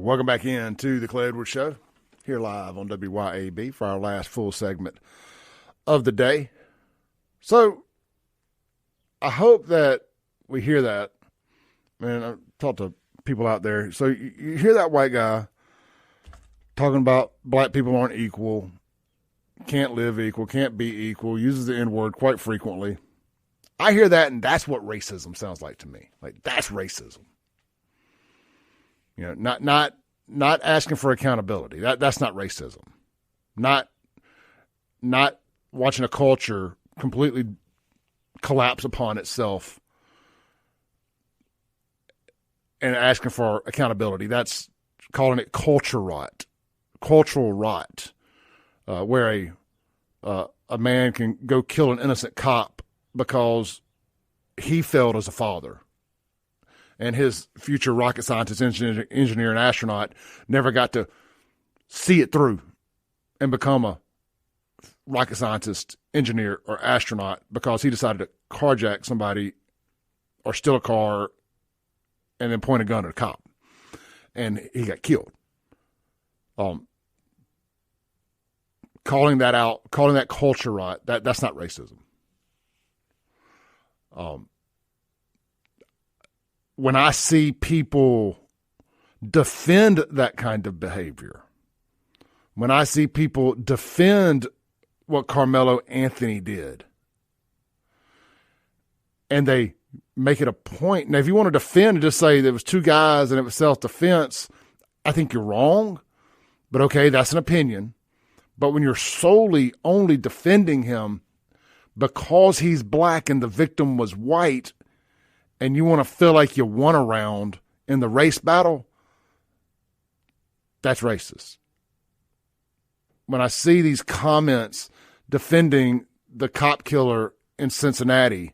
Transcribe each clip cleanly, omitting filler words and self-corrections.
Welcome back in to the Clay Edwards Show, here live on WYAB for our last full segment of the day. So I hope that we hear that. Man, I talk to people out there. So you hear that white guy talking about black people aren't equal, can't live equal, can't be equal, uses the N-word quite frequently. I hear that, and that's what racism sounds like to me. Like, that's racism. You know, not asking for accountability. That's not racism. Not watching a culture completely collapse upon itself and asking for accountability. That's calling it culture rot, cultural rot, where a man can go kill an innocent cop because he failed as a father. And his future rocket scientist, engineer, and astronaut never got to see it through and become a rocket scientist, engineer, or astronaut because he decided to carjack somebody or steal a car and then point a gun at a cop. And he got killed. Calling that out, calling that culture rot, that's not racism. When I see people defend that kind of behavior, when I see people defend what Carmelo Anthony did, and they make it a point. Now, if you want to defend and just say there was two guys and it was self-defense, I think you're wrong. But okay, that's an opinion. But when you're solely only defending him because he's black and the victim was white, and you want to feel like you won a round in the race battle, that's racist. When I see these comments defending the cop killer in Cincinnati,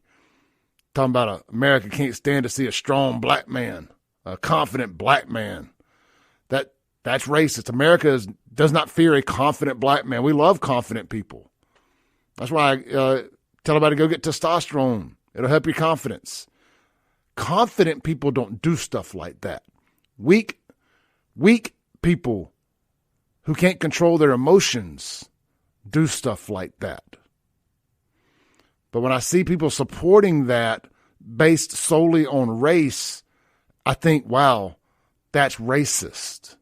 talking about America can't stand to see a strong black man, a confident black man, that's racist. America does not fear a confident black man. We love confident people. That's why I tell everybody to go get testosterone. It'll help your confidence. Confident people don't do stuff like that. Weak people who can't control their emotions do stuff like that. But when I see people supporting that based solely on race, I think, wow, that's racist.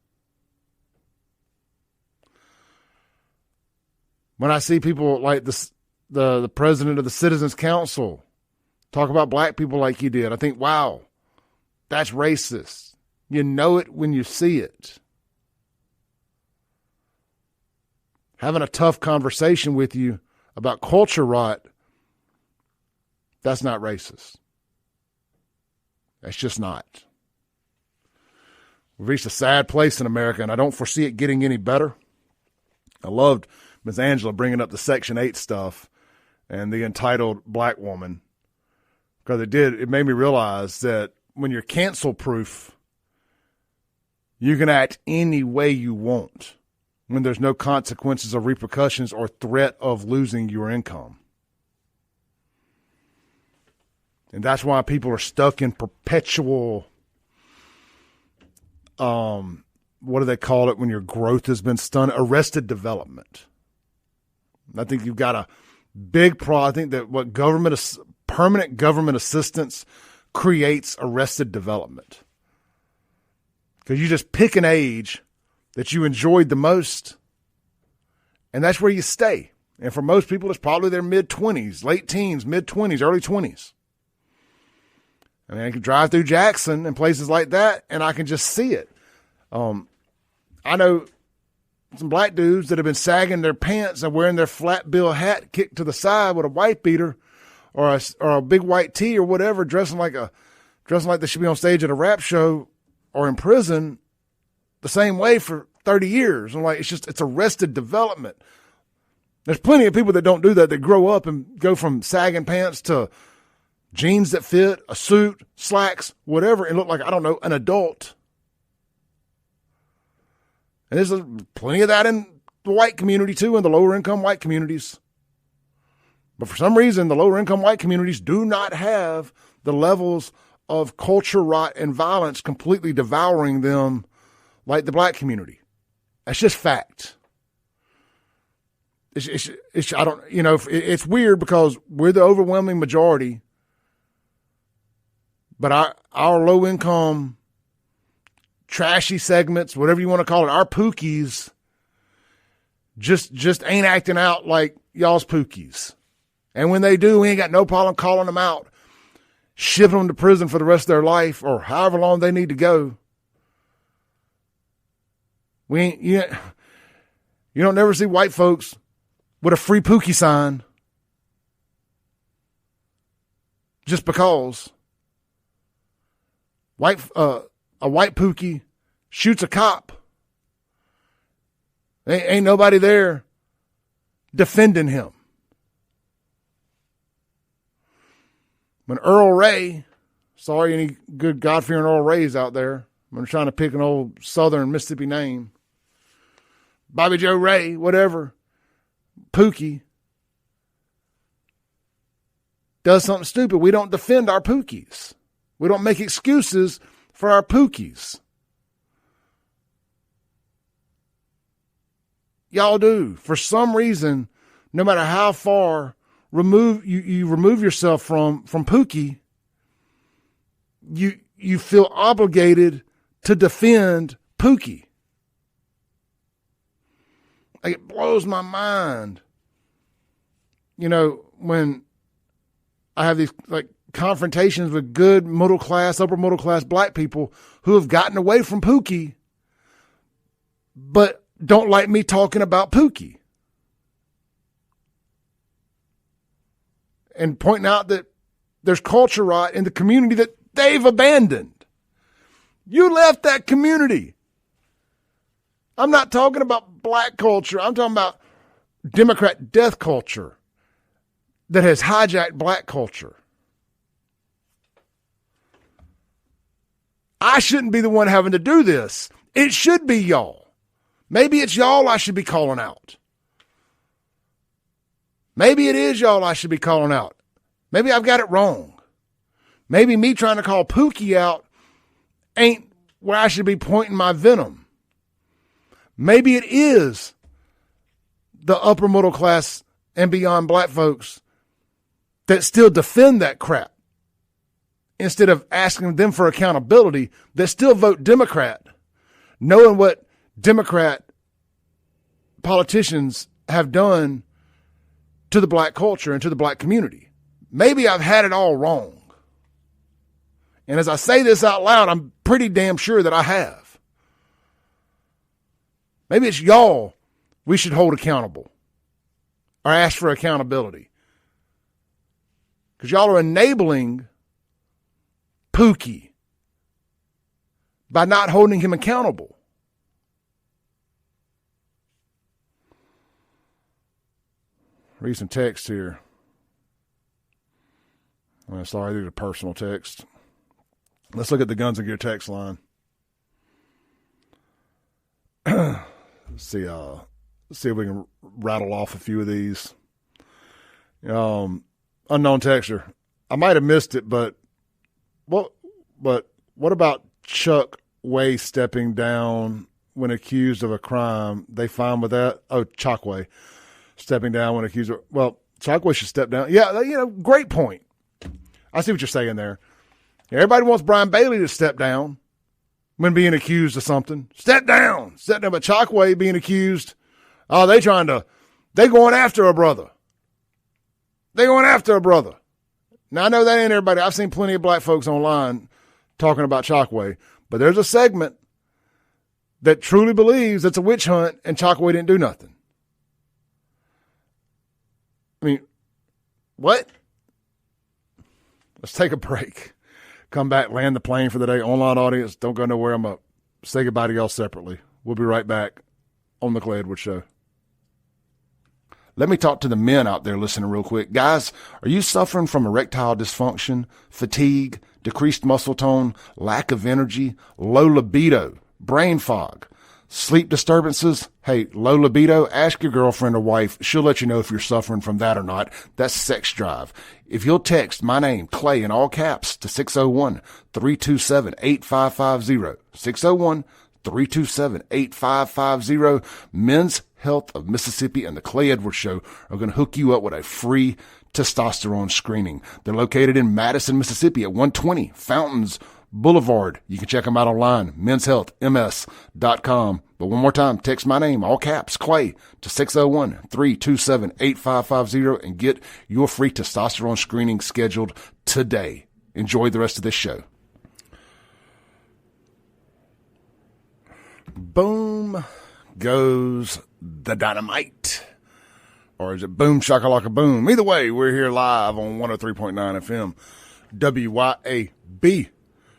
When I see people like the president of the Citizens Council talk about black people like he did, I think, wow, that's racist. You know it when you see it. Having a tough conversation with you about culture rot, that's not racist. That's just not. We've reached a sad place in America, and I don't foresee it getting any better. I loved Ms. Angela bringing up the Section 8 stuff and the entitled black woman, because it made me realize that when you're cancel proof, you can act any way you want when there's no consequences or repercussions or threat of losing your income. And that's why people are stuck in perpetual, what do they call it when your growth has been stunted? Arrested development. I think you've got a big problem. I think that what permanent government assistance creates arrested development. Because you just pick an age that you enjoyed the most, and that's where you stay. And for most people, it's probably their mid-20s, late teens, mid-20s, early 20s. I mean, I can drive through Jackson and places like that, and I can just see it. I know some black dudes that have been sagging their pants and wearing their flat bill hat kicked to the side with a white beater or a big white tee or whatever, dressing like they should be on stage at a rap show or in prison the same way for 30 years. I'm like, it's arrested development. There's plenty of people that don't do that, that grow up and go from sagging pants to jeans that fit, a suit, slacks, whatever, and look like, I don't know, an adult. And there's plenty of that in the white community too, in the lower income white communities. But for some reason, the lower income white communities do not have the levels of culture rot and violence completely devouring them like the black community. That's just fact. I don't, it's weird because we're the overwhelming majority, but our low income, trashy segments, whatever you want to call it, our pookies just ain't acting out like y'all's pookies. And when they do, we ain't got no problem calling them out, shipping them to prison for the rest of their life or however long they need to go. You don't never see white folks with a free pookie sign just because a white pookie shoots a cop. Ain't nobody there defending him. When Earl Ray, sorry any good God-fearing Earl Rays out there, I'm trying to pick an old Southern Mississippi name, Bobby Joe Ray, whatever, Pookie, does something stupid, we don't defend our Pookies. We don't make excuses for our Pookies. Y'all do. For some reason, no matter how far you remove yourself from Pookie, you feel obligated to defend Pookie. Like, it blows my mind. When I have these confrontations with good middle class, upper middle class black people who have gotten away from Pookie, but don't like me talking about Pookie. And pointing out that there's culture rot in the community that they've abandoned. You left that community. I'm not talking about black culture. I'm talking about Democrat death culture that has hijacked black culture. I shouldn't be the one having to do this. It should be y'all. Maybe it's y'all I should be calling out. Maybe it is y'all I should be calling out. Maybe I've got it wrong. Maybe me trying to call Pookie out ain't where I should be pointing my venom. Maybe it is the upper middle class and beyond black folks that still defend that crap instead of asking them for accountability, that still vote Democrat, knowing what Democrat politicians have done to the black culture and to the black community. Maybe I've had it all wrong. And as I say this out loud, I'm pretty damn sure that I have. Maybe it's y'all we should hold accountable or ask for accountability. Because y'all are enabling Pookie by not holding him accountable. Read some text here. Sorry, these are personal text. Let's look at the Guns and Gear text line. See if we can rattle off a few of these. Unknown texter. I might have missed it, but what about Chuck Way stepping down when accused of a crime? They fine with that? Oh, Chokwe stepping down when accused of, well, Chokwe should step down. Yeah, great point. I see what you're saying there. Everybody wants Brian Bailey to step down when being accused of something. Step down. But Chokwe being accused, they going after a brother. Now, I know that ain't everybody. I've seen plenty of black folks online talking about Chokwe, but there's a segment that truly believes it's a witch hunt and Chokwe didn't do nothing. I mean, what? Let's take a break. Come back, land the plane for the day. Online audience, don't go nowhere. I'm going to say goodbye to y'all separately. We'll be right back on the Clay Edwards Show. Let me talk to the men out there listening real quick. Guys, are you suffering from erectile dysfunction, fatigue, decreased muscle tone, lack of energy, low libido, brain fog, sleep disturbances? Hey, low libido, ask your girlfriend or wife. She'll let you know if you're suffering from that or not. That's sex drive. If you'll text my name, Clay, in all caps to 601-327-8550, 327-8550. Men's Health of Mississippi and the Clay Edwards Show are going to hook you up with a free testosterone screening. They're located in Madison, Mississippi at 120 Fountains Boulevard. You can check them out online, menshealthms.com. But one more time, text my name, all caps, Clay, to 601-327-8550 and get your free testosterone screening scheduled today. Enjoy the rest of this show. Boom goes the dynamite. Or is it boom shakalaka boom? Either way, we're here live on 103.9 FM, WYAB,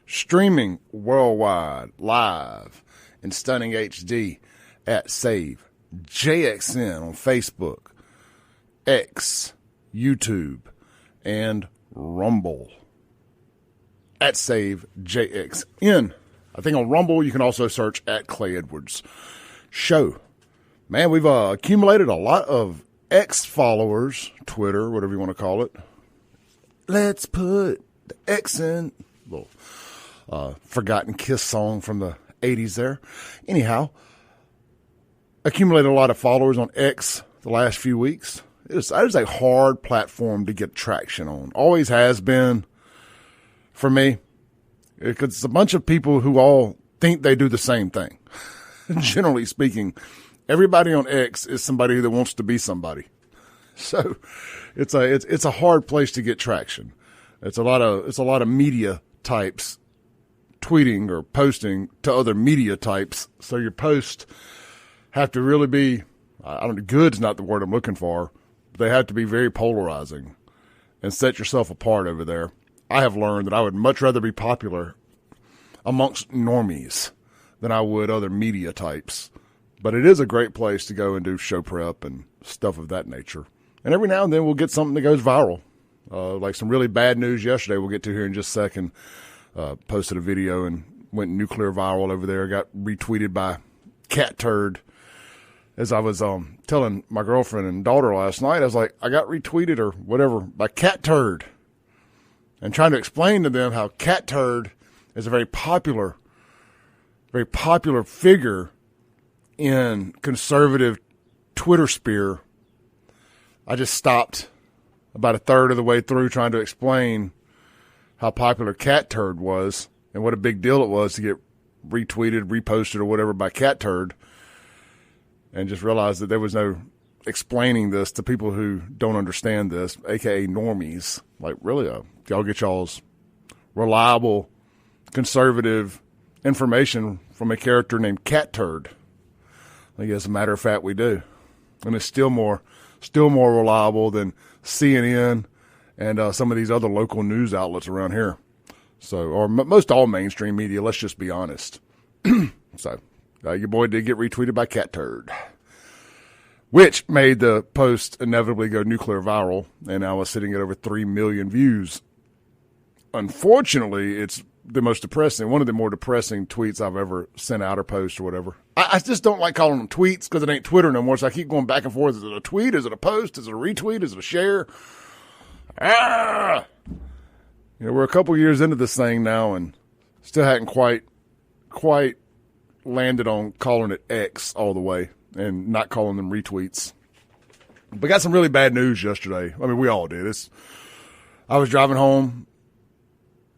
streaming worldwide, live in stunning HD at Save JXN on Facebook, X, YouTube, and Rumble at Save JXN. I think on Rumble you can also search at Clay Edwards Show. Man, we've accumulated a lot of X followers, Twitter, whatever you want to call it. Let's put the X in. Little forgotten Kiss song from the 80s there. Anyhow, accumulated a lot of followers on X the last few weeks. It is a hard platform to get traction on. Always has been for me. Because it's a bunch of people who all think they do the same thing. Generally speaking, everybody on X is somebody that wants to be somebody. So it's a hard place to get traction. It's a lot of media types tweeting or posting to other media types. So your posts have to really be, good's not the word I'm looking for. But they have to be very polarizing and set yourself apart over there. I have learned that I would much rather be popular amongst normies than I would other media types. But it is a great place to go and do show prep and stuff of that nature. And every now and then we'll get something that goes viral. Like some really bad news yesterday we'll get to here in just a second. Posted a video and went nuclear viral over there. Got retweeted by Cat Turd. As I was telling my girlfriend and daughter last night, I was like, I got retweeted or whatever by Cat Turd. And trying to explain to them how Cat Turd is a very popular figure in conservative Twitter sphere. I just stopped about a third of the way through trying to explain how popular Cat Turd was and what a big deal it was to get retweeted, reposted, or whatever by Cat Turd, and just realized that there was no explaining this to people who don't understand this, aka normies. Like, really, y'all get y'all's reliable, conservative information from a character named Cat Turd. I think as a matter of fact we do. And it's still more reliable than CNN and some of these other local news outlets around here. So, or most all mainstream media, let's just be honest. So, your boy did get retweeted by Cat Turd, which made the post inevitably go nuclear viral, and now it's sitting at over 3 million views. Unfortunately, it's the most depressing, one of the more depressing tweets I've ever sent out or post or whatever. I just don't like calling them tweets because it ain't Twitter no more, so I keep going back and forth. Is it a tweet? Is it a post? Is it a retweet? Is it a share? We're a couple years into this thing now and still hadn't quite landed on calling it X all the way and not calling them retweets. But got some really bad news yesterday. I mean, we all did. I was driving home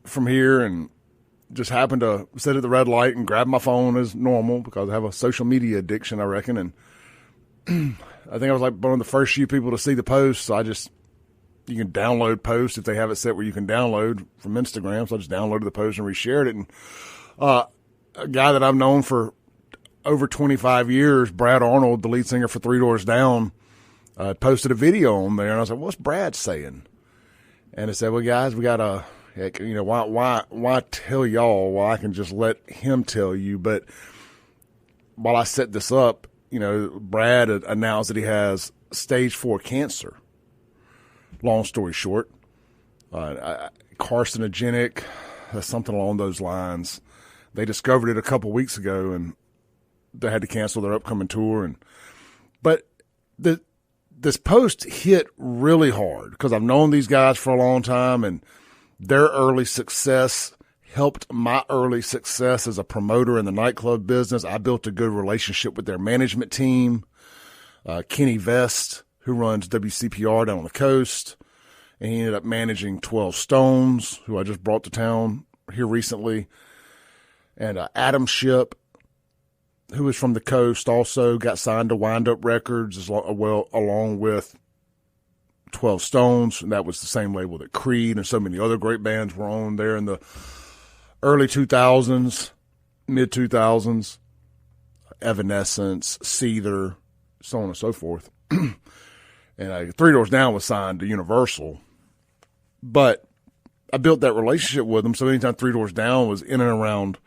from here and just happened to sit at the red light and grab my phone as normal because I have a social media addiction, I reckon. And I think I was like one of the first few people to see the post. So you can download posts if they have it set where you can download from Instagram. So I just downloaded the post and reshared it. And a guy that I've known for over 25 years, Brad Arnold, the lead singer for Three Doors Down, posted a video on there. And I was like, what's Brad saying? And it said, well, guys, we got a, why tell y'all? Well, I can just let him tell you. But while I set this up, Brad announced that he has stage 4 cancer. Long story short, carcinogenic, something along those lines. They discovered it a couple weeks ago, and they had to cancel their upcoming tour. But this post hit really hard because I've known these guys for a long time, and their early success helped my early success as a promoter in the nightclub business. I built a good relationship with their management team, Kenny Vest, who runs WCPR down on the coast. And he ended up managing 12 Stones, who I just brought to town here recently. And Adam Ship, who was from the coast, also got signed to Wind Up Records along with 12 Stones. And that was the same label that Creed and so many other great bands were on there in the early 2000s, mid 2000s. Evanescence, Seether, so on and so forth. And Three Doors Down was signed to Universal. But I built that relationship with them, so anytime Three Doors Down was in and around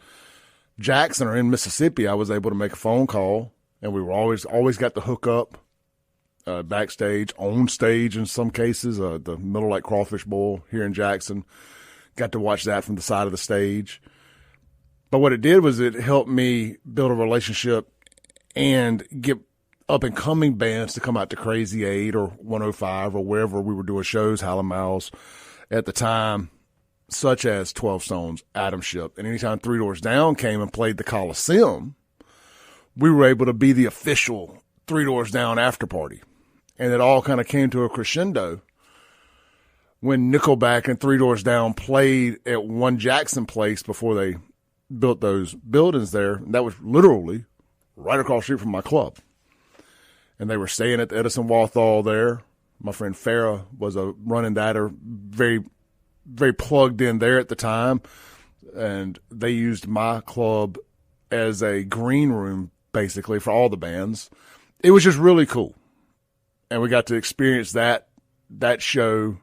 Jackson or in Mississippi, I was able to make a phone call, and we were always got the hook up backstage, on stage in some cases, the Miller Lite Crawfish Bowl here in Jackson. Got to watch that from the side of the stage. But what it did was it helped me build a relationship and get up-and-coming bands to come out to Crazy 8 or 105 or wherever we were doing shows, Howlin' Mouse at the time, such as 12 Stones, Adam Ship. And anytime Three Doors Down came and played the Coliseum, we were able to be the official Three Doors Down after party. And it all kind of came to a crescendo when Nickelback and Three Doors Down played at One Jackson Place before they built those buildings there. And that was literally right across the street from my club. And they were staying at the Edison Walthall there. My friend Farrah was running that, or very, very plugged in there at the time. And they used my club as a green room, basically, for all the bands. It was just really cool. And we got to experience that show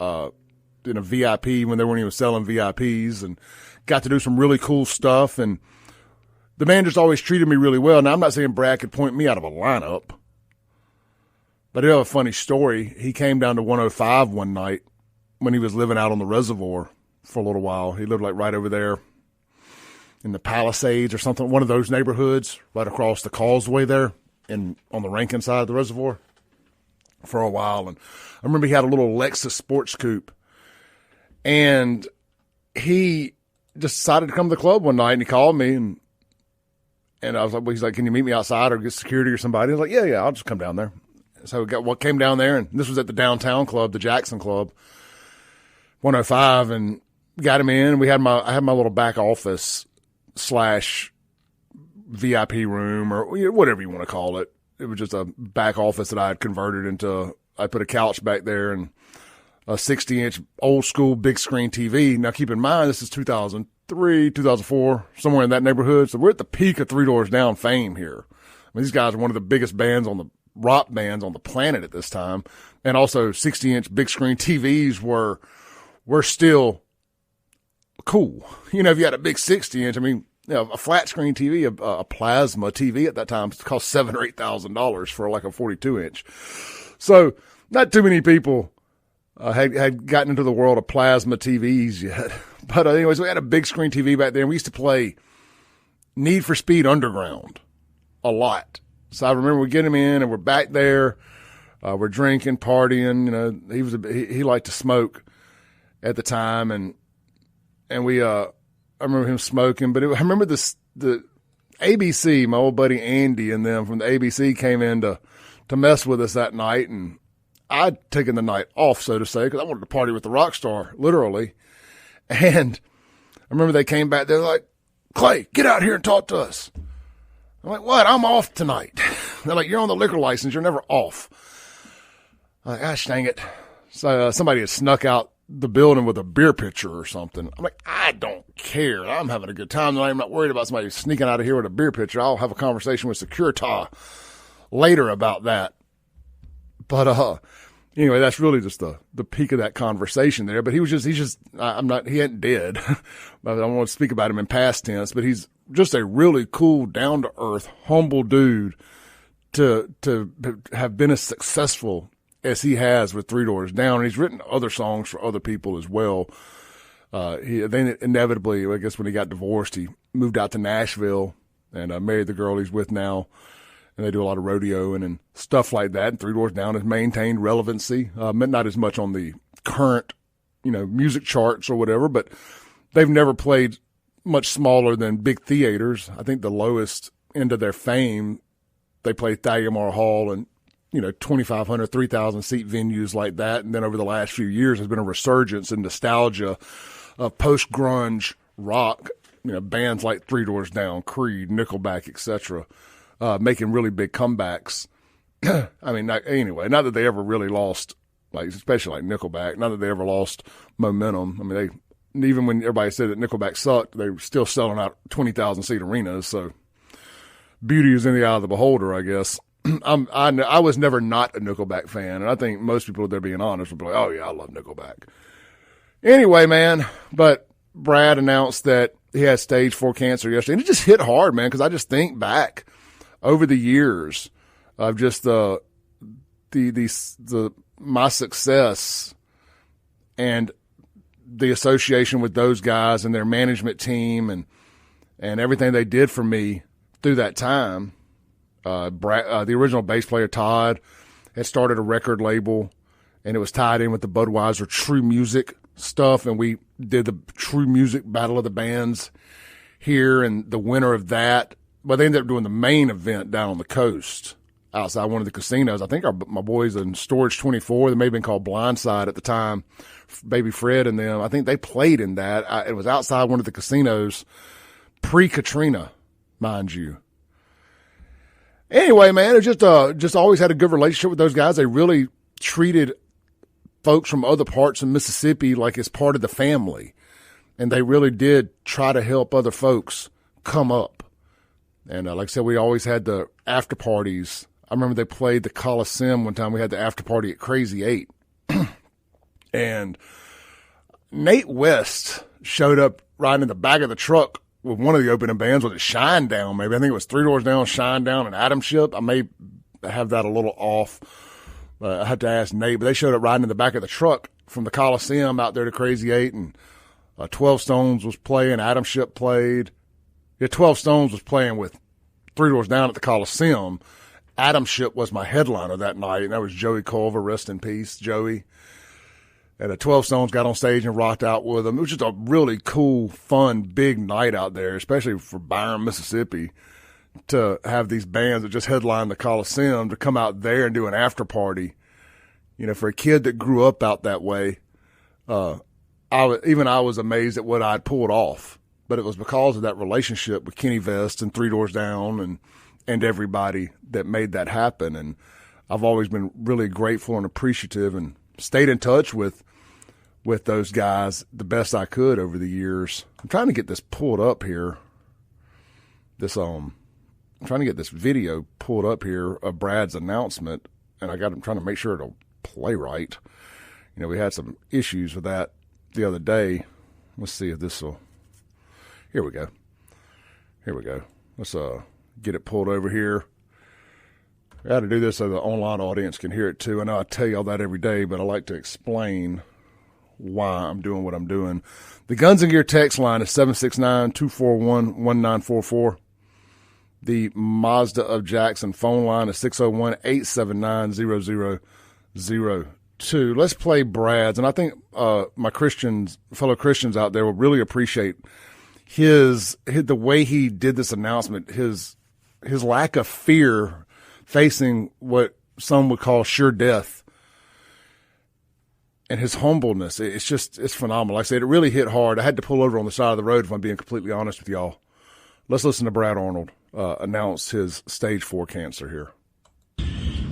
in a VIP when they weren't even selling VIPs, and got to do some really cool stuff. And the man just always treated me really well. Now, I'm not saying Brad could point me out of a lineup, but I have a funny story. He came down to 105 one night when he was living out on the reservoir for a little while. He lived like right over there in the Palisades or something, one of those neighborhoods right across the causeway there on the Rankin side of the reservoir for a while. And I remember he had a little Lexus sports coupe, and he just decided to come to the club one night, and he called me, and I was like, well, he's like, can you meet me outside or get security or somebody? I was like, yeah, I'll just come down there. So we came down there, and this was at the downtown club, the Jackson Club, 105, and got him in. I had my little back office / VIP room, or whatever you want to call it. It was just a back office that I had converted into. I put a couch back there and a 60-inch old school big screen TV. Now keep in mind, this is 2003, 2004, somewhere in that neighborhood. So we're at the peak of Three Doors Down fame here. I mean, these guys are one of the biggest bands rock bands on the planet at this time. And also 60-inch big screen TVs were still cool. You know, if you had a big 60-inch, I mean, a flat screen TV, a plasma TV at that time cost $7,000 or $8,000 for like a 42-inch. So not too many people had gotten into the world of plasma TVs yet. But anyways, we had a big screen TV back there, and we used to play Need for Speed Underground a lot. So I remember we get him in, and we're back there. We're drinking, partying. You know, he liked to smoke at the time, and we I remember him smoking. But I remember the ABC, my old buddy Andy and them from the ABC came in to mess with us that night, and I'd taken the night off, so to say, because I wanted to party with the rock star, literally. And I remember they came back. They're like, Clay, get out here and talk to us. I'm like, what? I'm off tonight. They're like, you're on the liquor license. You're never off. I'm like, gosh, dang it. So somebody had snuck out the building with a beer pitcher or something. I'm like, I don't care. I'm having a good time tonight. I'm not worried about somebody sneaking out of here with a beer pitcher. I'll have a conversation with Securitas later about that. But anyway, that's really just the peak of that conversation there. But he hadn't dead. I don't want to speak about him in past tense, but he's just a really cool, down to earth, humble dude to have been as successful as he has with Three Doors Down. And he's written other songs for other people as well. Then inevitably, I guess when he got divorced, he moved out to Nashville and married the girl he's with now. And they do a lot of rodeoing and stuff like that. And Three Doors Down has maintained relevancy, not as much on the current, music charts or whatever, but they've never played much smaller than big theaters. I think the lowest end of their fame, they played Thalliamore Hall and, 2,500, 3,000 seat venues like that. And then over the last few years, there's been a resurgence in nostalgia of post-grunge rock, bands like Three Doors Down, Creed, Nickelback, etc., making really big comebacks. I mean, not that they ever really lost, especially like Nickelback, not that they ever lost momentum. I mean, even when everybody said that Nickelback sucked, they were still selling out 20,000 seat arenas. So beauty is in the eye of the beholder, I guess. I was never not a Nickelback fan, and I think most people, if they're being honest, would be like, oh yeah, I love Nickelback. Anyway, man, but Brad announced that he had stage 4 cancer yesterday, and it just hit hard, man, because I just think back over the years of just my success and the association with those guys and their management team and everything they did for me through that time. The original bass player, Todd, had started a record label, and it was tied in with the Budweiser True Music stuff, and we did the True Music Battle of the Bands here, and the winner of that, but they ended up doing the main event down on the coast outside one of the casinos. I think my boys in Storage 24, they may have been called Blindside at the time, Baby Fred and them, I think they played in that. It was outside one of the casinos, pre-Katrina, mind you. Anyway, man, it just always had a good relationship with those guys. They really treated folks from other parts of Mississippi like it's part of the family, and they really did try to help other folks come up. And like I said, we always had the after parties. I remember they played the Coliseum one time. We had the after party at Crazy 8. And Nate West showed up riding in the back of the truck with one of the opening bands. Was it Shinedown, maybe? I think it was Three Doors Down, Shinedown, and Atom Ship. I may have that a little off. I had to ask Nate, but they showed up riding in the back of the truck from the Coliseum out there to Crazy 8, and 12 Stones was playing, Atom Ship played. Yeah, 12 Stones was playing with Three Doors Down at the Coliseum. Atom Ship was my headliner that night, and that was Joey Culver, rest in peace, Joey. And the 12 Stones got on stage and rocked out with them. It was just a really cool, fun, big night out there, especially for Byron, Mississippi, to have these bands that just headline the Coliseum to come out there and do an after party. For a kid that grew up out that way, I was amazed at what I'd pulled off. But it was because of that relationship with Kenny Vest and Three Doors Down and everybody that made that happen. And I've always been really grateful and appreciative and stayed in touch with those guys the best I could over the years. I'm trying to get this pulled up here. I'm trying to get this video pulled up here of Brad's announcement, and I'm trying to make sure it'll play right. We had some issues with that the other day. Let's see if this will. Here we go. Let's get it pulled over here. I got to do this so the online audience can hear it too. I know I tell you all that every day, but I like to explain why I'm doing what I'm doing. The Guns and Gear text line is 769-241-1944. The Mazda of Jackson phone line is 601-879-0002. Let's play Brad's, and I think my fellow Christians out there will really appreciate the way he did this announcement, his lack of fear facing what some would call sure death, and his humbleness. It's phenomenal. Like I said, it really hit hard. I had to pull over on the side of the road, if I'm being completely honest with y'all. Let's listen to Brad Arnold announce his stage 4 cancer here.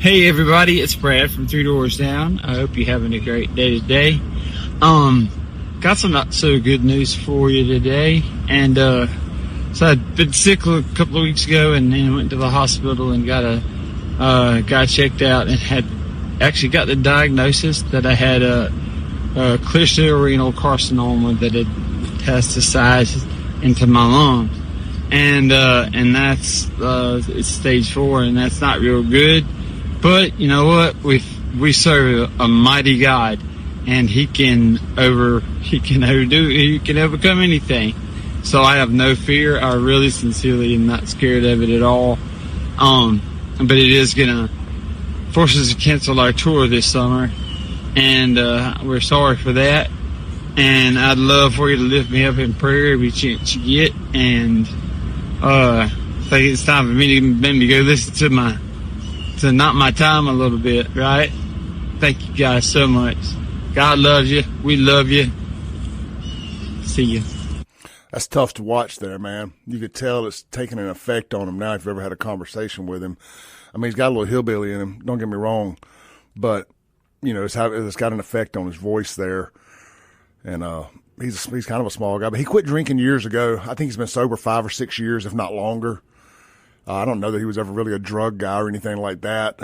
Hey everybody, it's Brad from Three Doors Down. I hope you're having a great day today. Got some not so good news for you today. And so I'd been sick a couple of weeks ago, and then went to the hospital and got checked out, and had actually got the diagnosis that I had a clear-cell-renal carcinoma that had metastasized into my lungs, and that's it's stage 4, and that's not real good. But you know what? We serve a mighty God, and He can overcome anything. So I have no fear. I really sincerely am not scared of it at all. But it is gonna force us to cancel our tour this summer, and we're sorry for that. And I'd love for you to lift me up in prayer every chance you get. And I think it's time for me to maybe go listen to Not My Time a little bit, right? Thank you guys so much. God loves you. We love you. See you. That's tough to watch there, man. You could tell it's taking an effect on him now if you've ever had a conversation with him. I mean, he's got a little hillbilly in him, don't get me wrong. But, you know, it's got an effect on his voice there. And he's kind of a small guy. But he quit drinking years ago. I think he's been sober 5 or 6 years, if not longer. I don't know that he was ever really a drug guy or anything like that.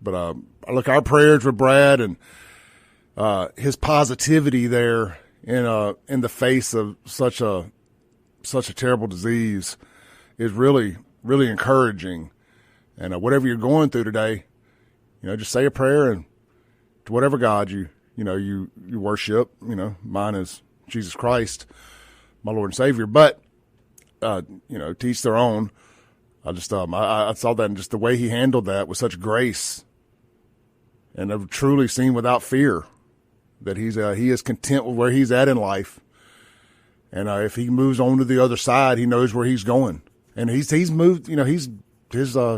But look, our prayers with Brad and his positivity there in the face of such a terrible disease is really, really encouraging. And whatever you're going through today, you know, just say a prayer and to whatever God you worship. You know, mine is Jesus Christ, my Lord and Savior. But you know, to each their own. I just I saw that, and just the way he handled that with such grace, and I've truly seen without fear that he is content with where he's at in life. And if he moves on to the other side, he knows where he's going. And he's moved. You know, his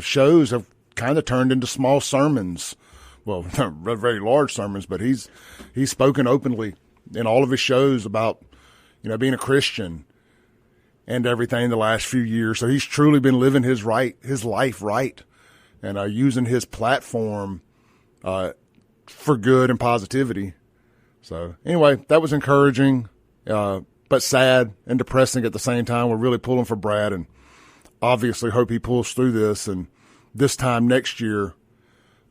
shows have kind of turned into small sermons. Well, not very large sermons, but he's spoken openly in all of his shows about, you know, being a Christian and everything the last few years. So he's truly been living his life right, and using his platform for good and positivity. So anyway, that was encouraging, but sad and depressing at the same time. We're really pulling for Brad, and obviously hope he pulls through this. And this time next year,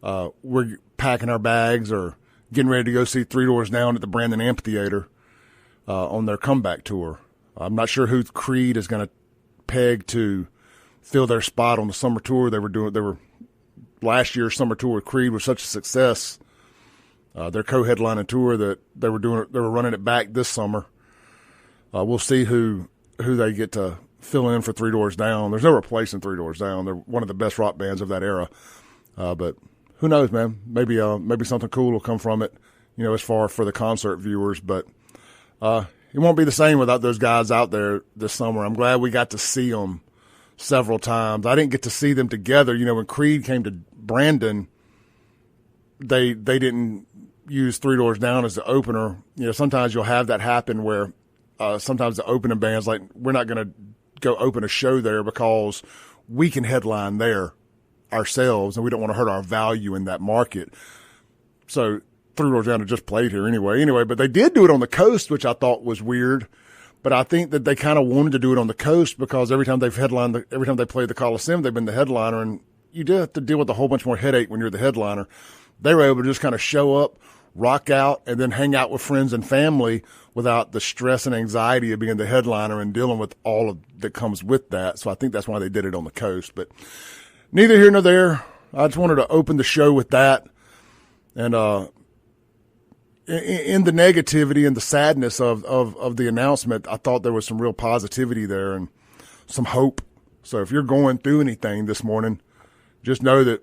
we're packing our bags or getting ready to go see Three Doors Down at the Brandon Amphitheater on their comeback tour. I'm not sure who Creed is going to peg to fill their spot on the summer tour they were last year's summer tour with Creed was such a success. Their co-headlining tour that they were running it back this summer. We'll see who they get to fill in for Three Doors Down. There's no replacing Three Doors Down. They're one of the best rock bands of that era. But who knows, man? Maybe something cool will come from it, you know, as far for the concert viewers. But it won't be the same without those guys out there this summer. I'm glad we got to see them several times. I didn't get to see them together. You know, when Creed came to Brandon, they didn't use Three Doors Down as the opener. You know, sometimes you'll have that happen where sometimes the opening band's like, we're not going to go open a show there because we can headline there ourselves and we don't want to hurt our value in that market. So Three Doors Down had just played here anyway, but they did do it on the coast, which I thought was weird. But I think that they kind of wanted to do it on the coast because every time they played the Coliseum, they've been the headliner, and you do have to deal with a whole bunch more headache when you're the headliner. They were able to just kind of show up, rock out, and then hang out with friends and family without the stress and anxiety of being the headliner and dealing with all of that comes with that. So I think that's why they did it on the coast. But neither here nor there. I just wanted to open the show with that. And in the negativity and the sadness of the announcement, I thought there was some real positivity there and some hope. So if you're going through anything this morning, just know that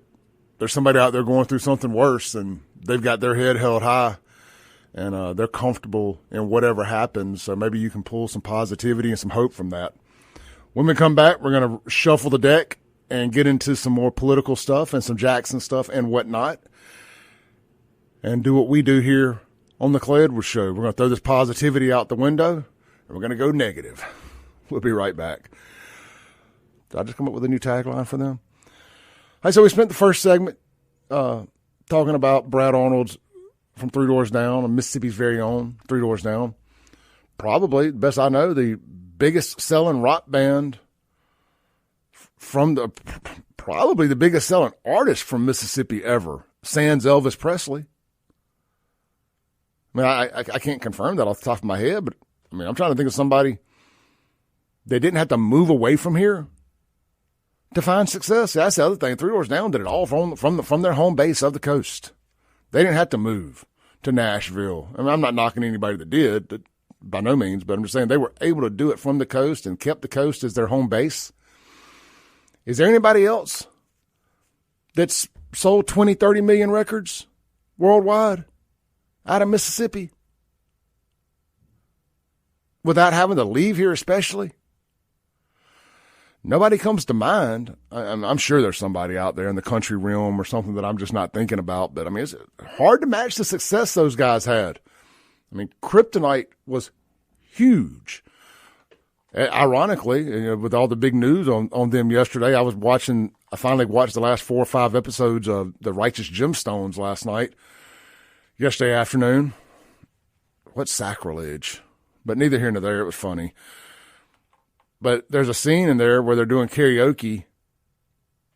there's somebody out there going through something worse, and they've got their head held high, and they're comfortable in whatever happens. So maybe you can pull some positivity and some hope from that. When we come back, we're going to shuffle the deck and get into some more political stuff and some Jackson stuff and whatnot, and do what we do here on the Clay Edwards Show. We're going to throw this positivity out the window, and we're going to go negative. We'll be right back. Did I just come up with a new tagline for them? Hey, so we spent the first segment talking about Brad Arnold's from Three Doors Down, and Mississippi's very own Three Doors Down. Probably, the best I know, the biggest selling rock band probably the biggest selling artist from Mississippi ever, sans Elvis Presley. I mean, I can't confirm that off the top of my head, but I mean, I'm trying to think of somebody that didn't have to move away from here to find success. That's the other thing. Three Doors Down did it all from their home base of the coast. They didn't have to move to Nashville. I mean, I'm not knocking anybody that did, by no means, but I'm just saying they were able to do it from the coast and kept the coast as their home base. Is there anybody else that's sold 20, 30 million records worldwide out of Mississippi? without having to leave here especially? Nobody comes to mind. I'm sure there's somebody out there in the country realm or something that I'm just not thinking about. But, I mean, it's hard to match the success those guys had. I mean, Kryptonite was huge. Ironically, with all the big news on them yesterday, I finally watched the last 4 or 5 episodes of The Righteous Gemstones last night, yesterday afternoon. What sacrilege. But neither here nor there, it was funny. But there's a scene in there where they're doing karaoke.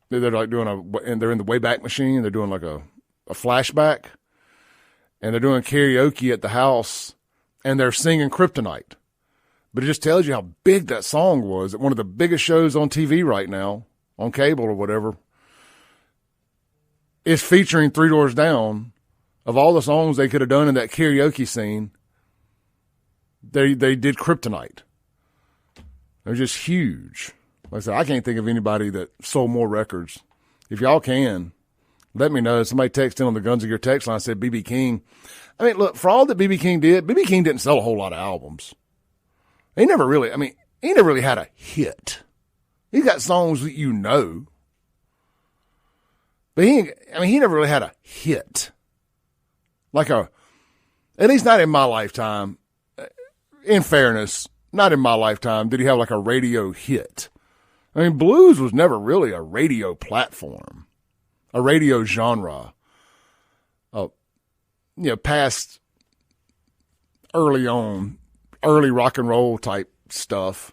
They're like and they're in the Wayback Machine. They're doing like a flashback. And they're doing karaoke at the house. And they're singing Kryptonite. But it just tells you how big that song was. One of the biggest shows on TV right now, on cable or whatever, is featuring Three Doors Down. Of all the songs they could have done in that karaoke scene, they did Kryptonite. They're just huge. Like I said, I can't think of anybody that sold more records. If y'all can, let me know. Somebody texted in on the Guns of Gear text line and said B.B. King. I mean, look, for all that B.B. King did, B.B. King didn't sell a whole lot of albums. He never really had a hit. He got songs that you know. But he never really had a hit. At least not in my lifetime. In fairness, not in my lifetime did he have like a radio hit. I mean, blues was never really a radio platform, a radio genre. Past early rock and roll type stuff.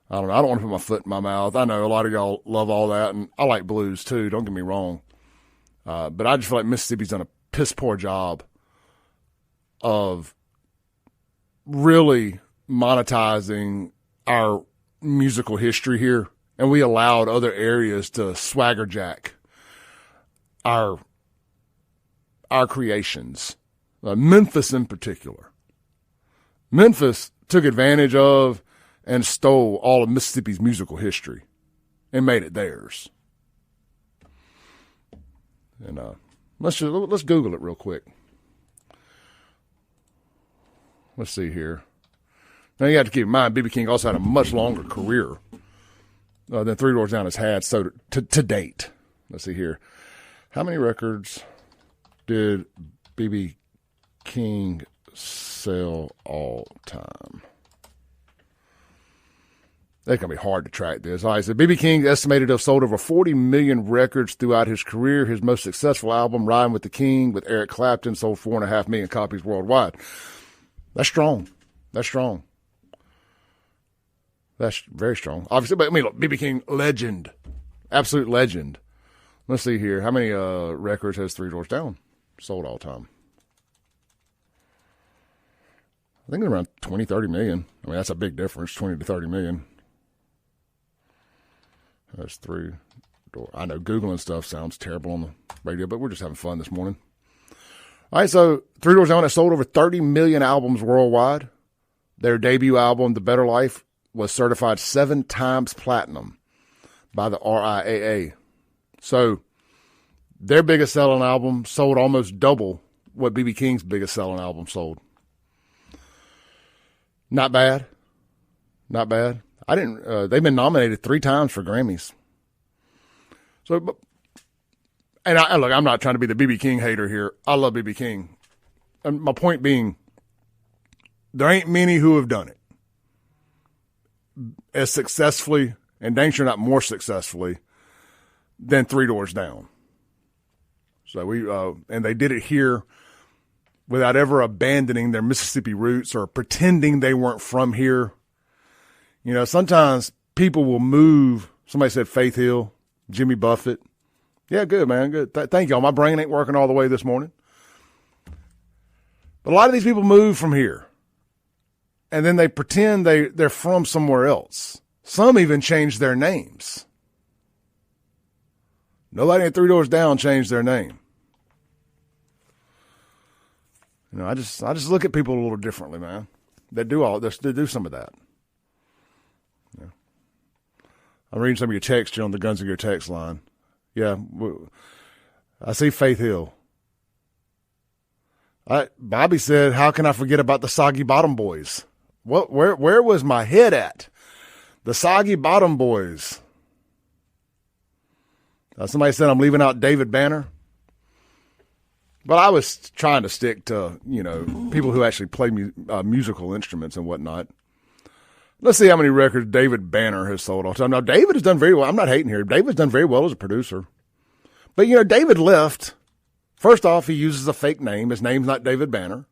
I don't know. I don't want to put my foot in my mouth. I know a lot of y'all love all that, and I like blues too. Don't get me wrong. But I just feel like Mississippi's done a piss poor job of really monetizing our musical history here, and we allowed other areas to swagger jack our creations. Memphis in particular. Memphis took advantage of and stole all of Mississippi's musical history and made it theirs. And let's Google it real quick. Let's see here. Now you have to keep in mind, B.B. King also had a much longer career than Three Doors Down has had to date. Let's see here. How many records did B.B. King sell all time? That's going to be hard to track this. All right, so B.B. King estimated to have sold over 40 million records throughout his career. His most successful album, Riding with the King, with Eric Clapton, sold 4.5 million copies worldwide. That's strong. That's strong. That's very strong. Obviously, but I mean, look, B.B. King, legend. Absolute legend. Let's see here. How many records has Three Doors Down sold all time? I think it's around 20, 30 million. I mean, that's a big difference, 20 to 30 million. That's Three Doors. I know Googling stuff sounds terrible on the radio, but we're just having fun this morning. All right, so Three Doors Down has sold over 30 million albums worldwide. Their debut album, The Better Life, was certified 7 times platinum by the RIAA. So their biggest selling album sold almost double what B.B. King's biggest selling album sold. Not bad. Not bad. They've been nominated 3 times for Grammys. So, and look, I'm not trying to be the B.B. King hater here. I love B.B. King. And my point being, there ain't many who have done it as successfully, and dang sure not more successfully, than Three Doors Down. So and they did it here without ever abandoning their Mississippi roots or pretending they weren't from here. You know, sometimes people will move. Somebody said Faith Hill, Jimmy Buffett. Yeah, good, man. Good. Thank y'all. My brain ain't working all the way this morning. But a lot of these people move from here. And then they pretend they're from somewhere else. Some even change their names. Nobody at Three Doors Down changed their name. You know, I just look at people a little differently, man. They do some of that. Yeah. I'm reading some of your texts on the Guns of Gear text line. Yeah, I see Faith Hill. Bobby said, "How can I forget about the Soggy Bottom Boys?" Where was my head at? The Soggy Bottom Boys. Somebody said I'm leaving out David Banner. But I was trying to stick to, people who actually play musical instruments and whatnot. Let's see how many records David Banner has sold all the time. Now, David has done very well. I'm not hating here. David's done very well as a producer. But, David left. First off, he uses a fake name. His name's not David Banner.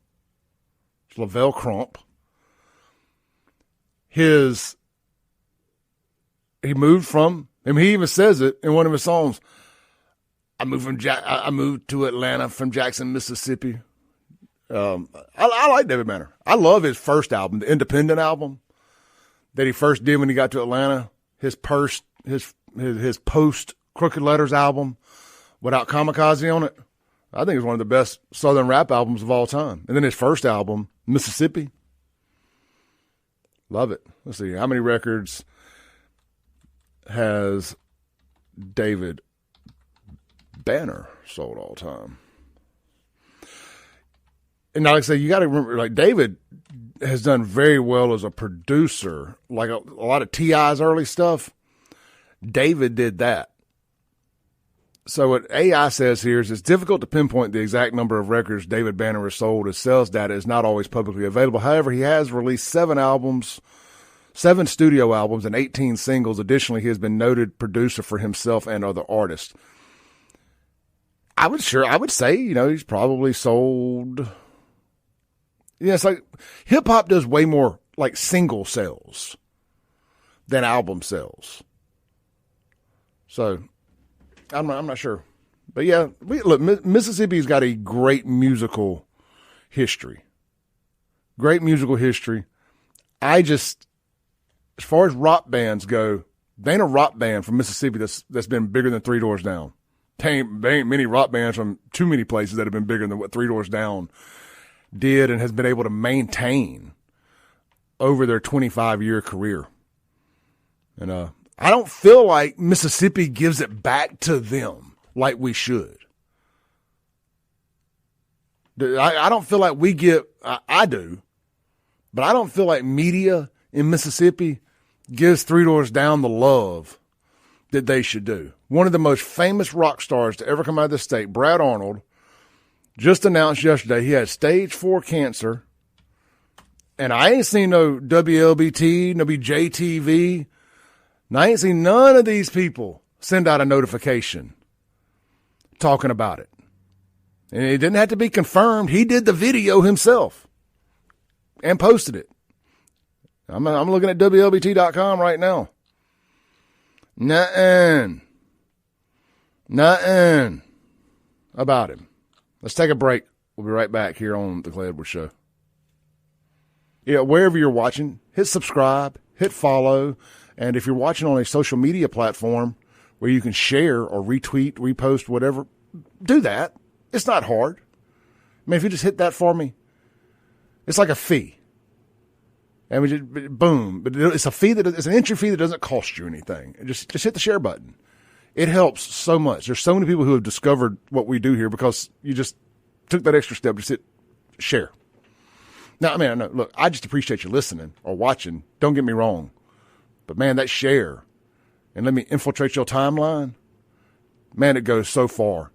It's Lavelle Crump. He moved from, he even says it in one of his songs, I moved to Atlanta from Jackson, Mississippi. I like David Banner. I love his first album, the Independent album that he first did when he got to Atlanta. His post Crooked Letters album without Kamikaze on it. I think it's one of the best Southern rap albums of all time. And then his first album, Mississippi. Love it. Let's see. How many records has David Banner sold all time? And like I say, you got to remember, David has done very well as a producer. Like a lot of T.I.'s early stuff, David did that. So what AI says here is it's difficult to pinpoint the exact number of records David Banner has sold, as sales data is not always publicly available. However, he has released 7 studio albums, and 18 singles. Additionally, he has been noted producer for himself and other artists. I would say, he's probably sold. It's like hip hop does way more like single sales than album sales. So I'm not sure, but yeah, Mississippi's got a great musical history. Great musical history. As far as rock bands go, there ain't a rock band from Mississippi that's been bigger than Three Doors Down. There ain't many rock bands from too many places that have been bigger than what Three Doors Down did and has been able to maintain over their 25-year career. And I don't feel like Mississippi gives it back to them like we should. I don't feel like we give – I do, but I don't feel like media in Mississippi gives Three Doors Down the love that they should do. One of the most famous rock stars to ever come out of the state, Brad Arnold, just announced yesterday he had stage 4 cancer. And I ain't seen no WLBT, no BJTV. And I ain't seen none of these people send out a notification talking about it. And it didn't have to be confirmed. He did the video himself and posted it. I'm looking at WLBT.com right now. Nothing about him. Let's take a break. We'll be right back here on the Clay Edwards Show. Yeah, wherever you're watching, hit subscribe, hit follow, and if you're watching on a social media platform where you can share or retweet, repost, whatever, do that. It's not hard. I mean, if you just hit that for me, it's like a fee. And we just, boom. But it's a fee it's an entry fee that doesn't cost you anything. Just hit the share button. It helps so much. There's so many people who have discovered what we do here because you just took that extra step. Just hit share. Now, I mean, look, I just appreciate you listening or watching. Don't get me wrong. But, man, that share and let me infiltrate your timeline, man, it goes so far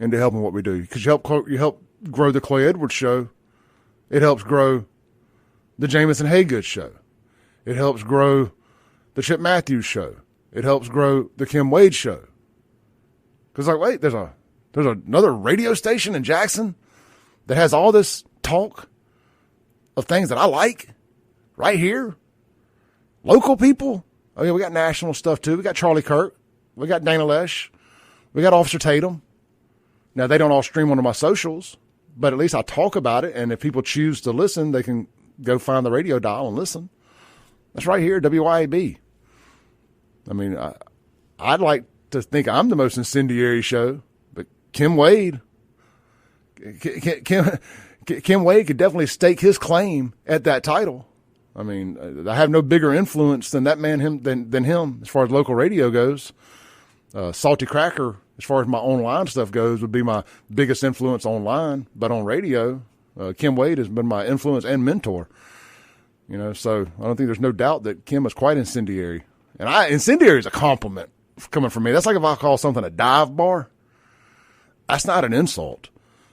into helping what we do. Because you help grow the Clay Edwards Show. It helps grow the Jamison Haygood Show. It helps grow the Chip Matthews Show. It helps grow the Kim Wade Show. Because, like, wait, there's another radio station in Jackson that has all this talk of things that I like right here. Local people. Oh, yeah, we got national stuff, too. We got Charlie Kirk. We got Dana Lesh. We got Officer Tatum. Now, they don't all stream onto my socials, but at least I talk about it, and if people choose to listen, they can go find the radio dial and listen. That's right here, WYAB. I mean, I'd like to think I'm the most incendiary show, but Kim Wade, Kim Wade could definitely stake his claim at that title. I mean, I have no bigger influence than that man than him as far as local radio goes. Salty Cracker, as far as my online stuff goes, would be my biggest influence online, but on radio, Kim Wade has been my influence and mentor. So I don't think there's no doubt that Kim is quite incendiary. And incendiary is a compliment coming from me. That's like if I call something a dive bar. That's not an insult.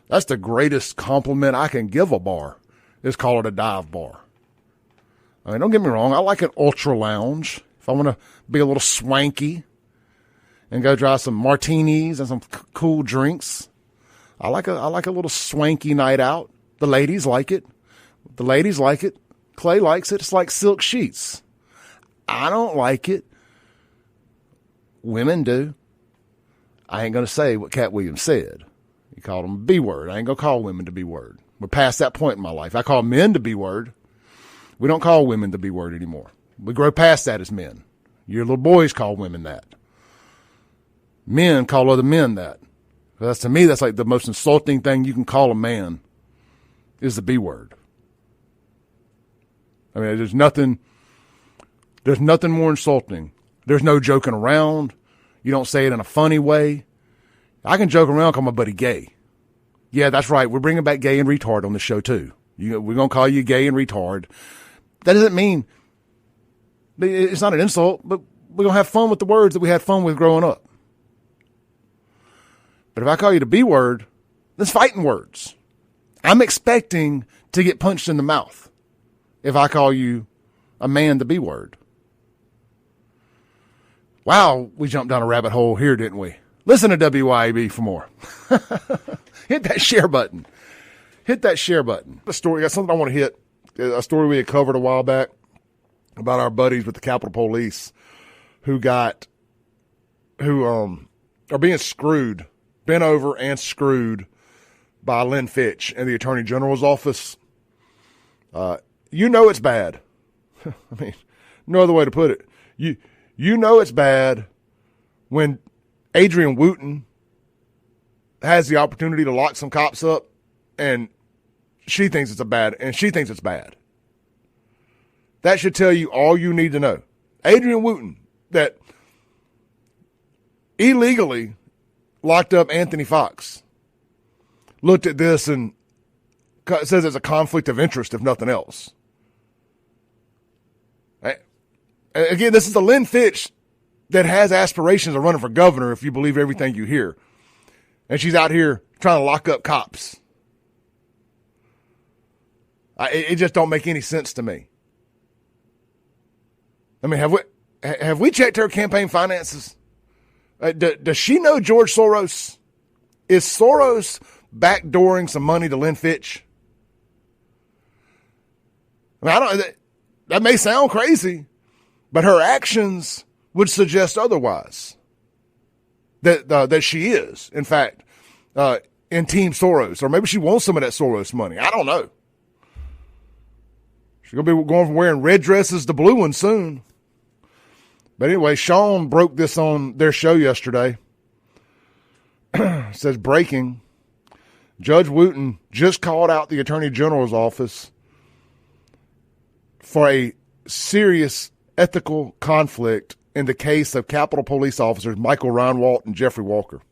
That's the greatest compliment I can give a bar, is call it a dive bar. I mean, don't get me wrong. I like an ultra lounge. If I want to be a little swanky and go try some martinis and some cool drinks, I like a little swanky night out. The ladies like it. Clay likes it. It's like silk sheets. I don't like it. Women do. I ain't going to say what Cat Williams said. He called them B-word. I ain't going to call women the B-word. We're past that point in my life. I call men the B-word. We don't call women the B-word anymore. We grow past that as men. Your little boys call women that. Men call other men that. To me, that's like the most insulting thing you can call a man is the B-word. I mean, there's nothing more insulting. There's no joking around. You don't say it in a funny way. I can joke around, call my buddy gay. Yeah, that's right. We're bringing back gay and retard on the show too. We're going to call you gay and retard. That doesn't mean, it's not an insult, but we're going to have fun with the words that we had fun with growing up. But if I call you the B word, that's fighting words. I'm expecting to get punched in the mouth if I call you a man the B word. Wow, we jumped down a rabbit hole here, didn't we? Listen to WYAB for more. Hit that share button. The story, got something I want to hit. A story we had covered a while back about our buddies with the Capitol Police who are being screwed, bent over and screwed by Lynn Fitch and the Attorney General's office. It's bad. I mean, no other way to put it. You know it's bad when Adrian Wooten has the opportunity to lock some cops up and she thinks it's bad. That should tell you all you need to know. Adrian Wooten, that illegally locked up Anthony Fox, looked at this and says it's a conflict of interest, if nothing else. Again, this is the Lynn Fitch that has aspirations of running for governor, if you believe everything you hear. And she's out here trying to lock up cops. It just don't make any sense to me. I mean, have we checked her campaign finances? Does she know George Soros? Is Soros backdooring some money to Lynn Fitch? I mean, that may sound crazy, but her actions would suggest otherwise. That she is, in fact, in Team Soros, or maybe she wants some of that Soros money. I don't know. She's going to be going from wearing red dresses to blue ones soon. But anyway, Sean broke this on their show yesterday. It says, breaking. Judge Wooten just called out the Attorney General's office for a serious ethical conflict in the case of Capitol Police officers Michael Reinwalt and Jeffrey Walker.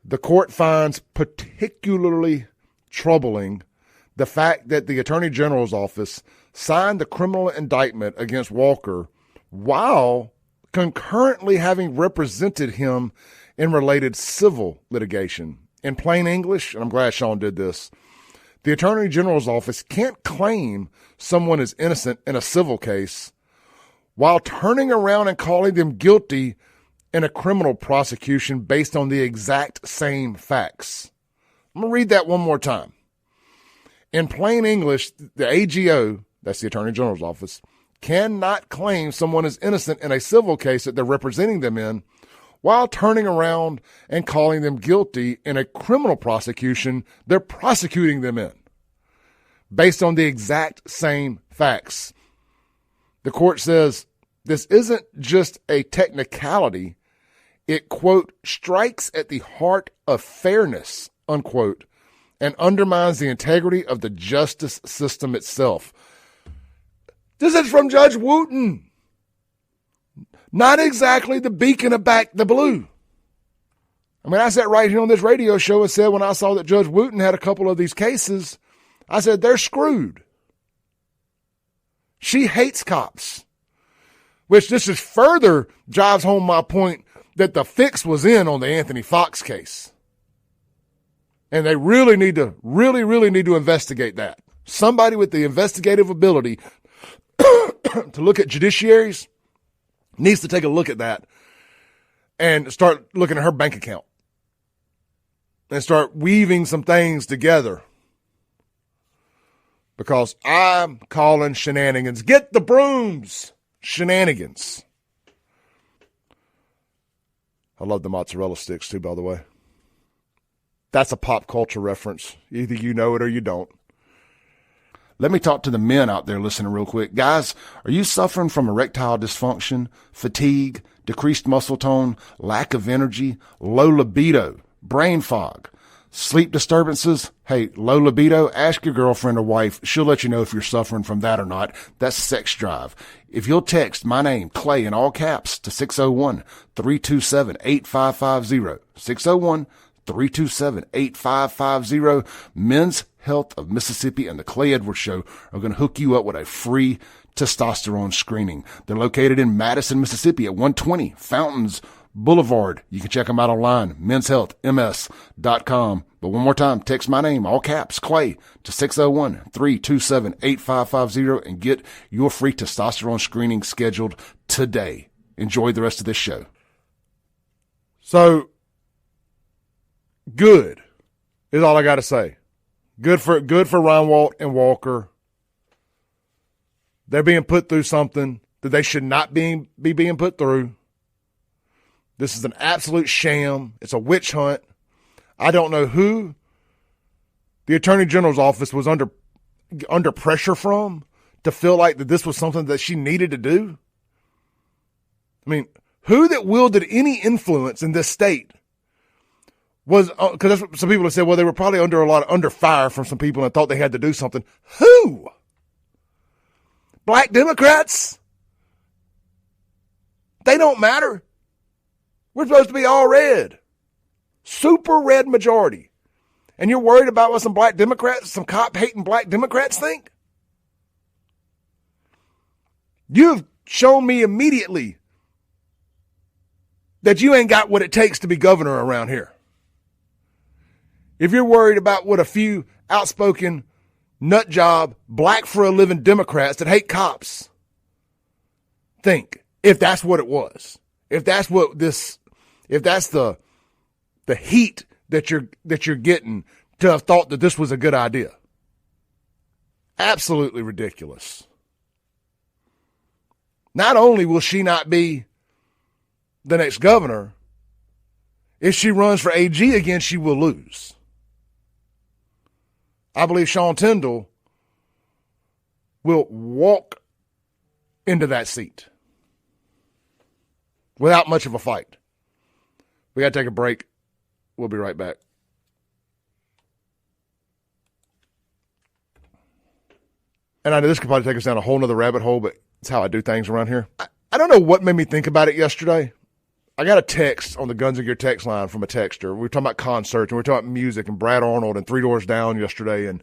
The court finds particularly troubling the fact that the Attorney General's office signed the criminal indictment against Walker while concurrently having represented him in related civil litigation. In plain English, and I'm glad Sean did this, the Attorney General's office can't claim someone is innocent in a civil case while turning around and calling them guilty in a criminal prosecution based on the exact same facts. I'm going to read that one more time. In plain English, the AGO, that's the Attorney General's office, cannot claim someone is innocent in a civil case that they're representing them in while turning around and calling them guilty in a criminal prosecution they're prosecuting them in, based on the exact same facts. The court says this isn't just a technicality. It, quote, strikes at the heart of fairness, unquote, and undermines the integrity of the justice system itself. This is from Judge Wooten. Not exactly the beacon of back the blue. I mean, I sat right here on this radio show and said when I saw that Judge Wooten had a couple of these cases, I said, they're screwed. She hates cops, which this is further drives home my point that the fix was in on the Anthony Fox case. And they really need to investigate that. Somebody with the investigative ability to look at judiciaries needs to take a look at that and start looking at her bank account and start weaving some things together. Because I'm calling shenanigans. Get the brooms. Shenanigans. I love the mozzarella sticks too, by the way. That's a pop culture reference. Either you know it or you don't. Let me talk to the men out there listening real quick. Guys, are you suffering from erectile dysfunction, fatigue, decreased muscle tone, lack of energy, low libido, brain fog, sleep disturbances? Hey, low libido, ask your girlfriend or wife. She'll let you know if you're suffering from that or not. That's sex drive. If you'll text my name, Clay, in all caps to 601-327-8550, 601-327-8550, Men's Health of Mississippi and the Clay Edwards Show are going to hook you up with a free testosterone screening. They're located in Madison, Mississippi at 120 Fountains Boulevard. You can check them out online, menshealthms.com. But one more time, text my name, all caps, Clay, to 601-327-8550 and get your free testosterone screening scheduled today. Enjoy the rest of this show. So, good is all I got to say. Good for Reinwald and Walker. They're being put through something that they should not be being put through. This is an absolute sham. It's a witch hunt. I don't know who the Attorney General's office was under pressure from to feel like that this was something that she needed to do. I mean, who that wielded any influence in this state was, because some people have said, well, they were probably under fire from some people and thought they had to do something. Who? Black Democrats? They don't matter. We're supposed to be all red. Super red majority. And you're worried about what some black Democrats, some cop-hating black Democrats think? You've shown me immediately that you ain't got what it takes to be governor around here. If you're worried about what a few outspoken, nut job, black for a living Democrats that hate cops think, if that's what it was, if that's the heat that you're getting to have thought that this was a good idea. Absolutely ridiculous. Not only will she not be the next governor, if she runs for AG again, she will lose. I believe Sean Tindell will walk into that seat without much of a fight. We got to take a break. We'll be right back. And I know this could probably take us down a whole nother rabbit hole, but it's how I do things around here. I don't know what made me think about it yesterday. I got a text on the Guns and Gear text line from a texter. We were talking about concerts and we were talking about music and Brad Arnold and Three Doors Down yesterday. And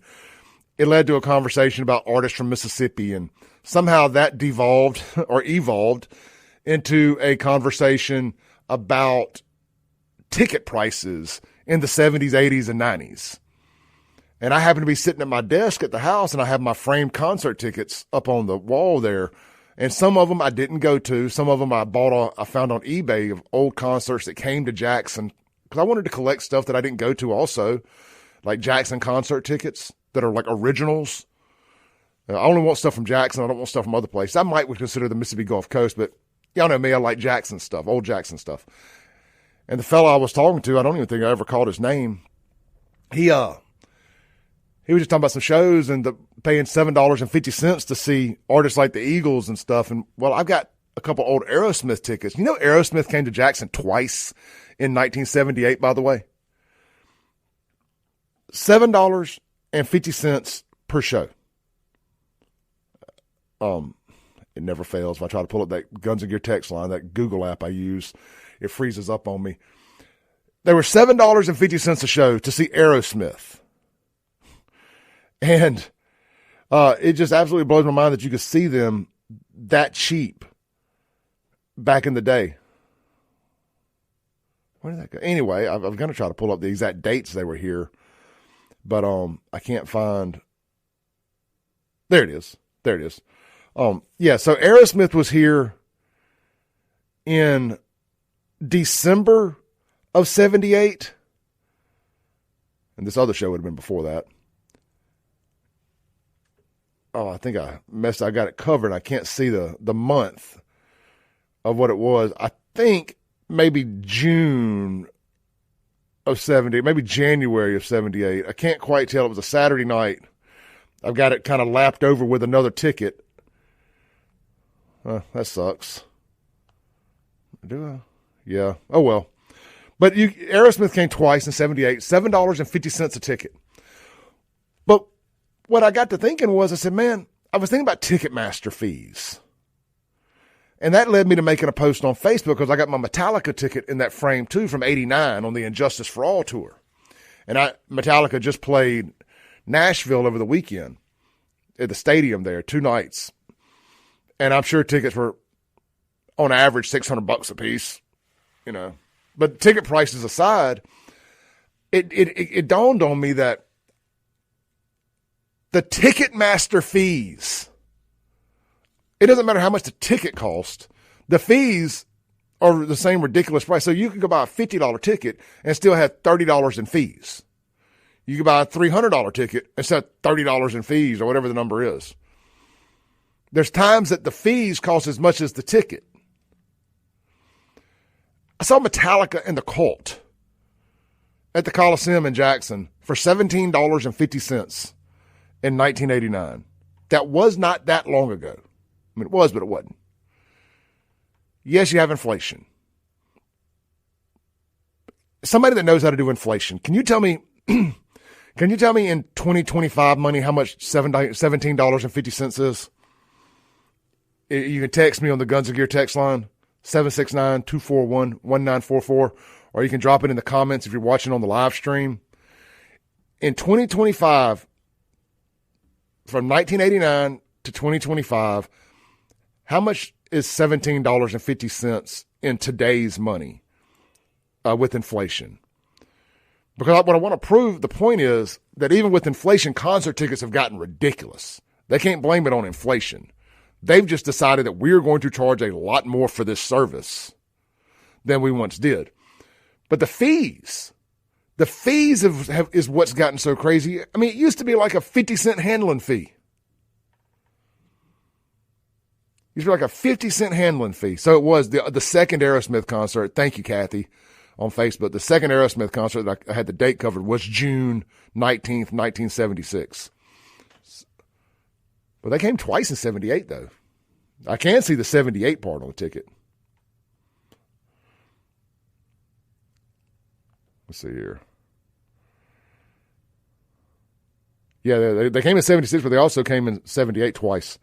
it led to a conversation about artists from Mississippi. And somehow that devolved or evolved into a conversation about ticket prices in the 70s, 80s, and 90s. And I happened to be sitting at my desk at the house, and I have my framed concert tickets up on the wall there. And some of them I didn't go to. Some of them I found on eBay of old concerts that came to Jackson. Because I wanted to collect stuff that I didn't go to also, like Jackson concert tickets that are like originals. I only want stuff from Jackson. I don't want stuff from other places. I might consider the Mississippi Gulf Coast, but y'all know me. I like Jackson stuff, old Jackson stuff. And the fella I was talking to, I don't even think I ever called his name. He was just talking about some shows and paying $7.50 to see artists like the Eagles and stuff. And, well, I've got a couple old Aerosmith tickets. You know Aerosmith came to Jackson twice in 1978, by the way? $7.50 per show. It never fails. If I try to pull up that Guns and Gear text line, that Google app I use, it freezes up on me. They were $7.50 a show to see Aerosmith. And It just absolutely blows my mind that you could see them that cheap back in the day. Where did that go? Anyway, I'm going to try to pull up the exact dates they were here, but I can't find. There it is. There it is. Yeah, so Aerosmith was here in December of 78. And this other show would have been before that. Oh, I think I got it covered. I can't see the month of what it was. I think maybe June of 70, maybe January of 78. I can't quite tell. It was a Saturday night. I've got it kind of lapped over with another ticket. That sucks. Do I? Yeah. Oh, well. But Aerosmith came twice in 78, $7.50 a ticket. But what I got to thinking was, I said, man, I was thinking about Ticketmaster fees. And that led me to making a post on Facebook because I got my Metallica ticket in that frame too from 89 on the Injustice for All tour. And Metallica just played Nashville over the weekend at the stadium there, 2 nights. And I'm sure tickets were on average $600 a piece, you know. But ticket prices aside, it dawned on me that the Ticketmaster fees, it doesn't matter how much the ticket cost, the fees are the same ridiculous price. So you could go buy a $50 ticket and still have $30 in fees. You could buy a $300 ticket and still have $30 in fees or whatever the number is. There's times that the fees cost as much as the ticket. I saw Metallica and the Cult at the Coliseum in Jackson for $17.50 in 1989. That was not that long ago. I mean, it was, but it wasn't. Yes, you have inflation. Somebody that knows how to do inflation, can you tell me in 2025 money how much $17.50 is? You can text me on the Guns of Gear text line, 769-241-1944, or you can drop it in the comments if you're watching on the live stream. In 2025, from 1989 to 2025, how much is $17.50 in today's money with inflation? Because what I want to prove, the point is that even with inflation, concert tickets have gotten ridiculous. They can't blame it on inflation. They've just decided that we're going to charge a lot more for this service than we once did. But the fees is what's gotten so crazy. I mean, it used to be like a 50-cent handling fee. It used to be like a 50-cent handling fee. So it was the second Aerosmith concert. Thank you, Kathy, on Facebook. The second Aerosmith concert that I had the date covered was June 19th, 1976. But they came twice in 78, though. I can see the 78 part on the ticket. Let's see here. Yeah, they came in 76, but they also came in 78 twice.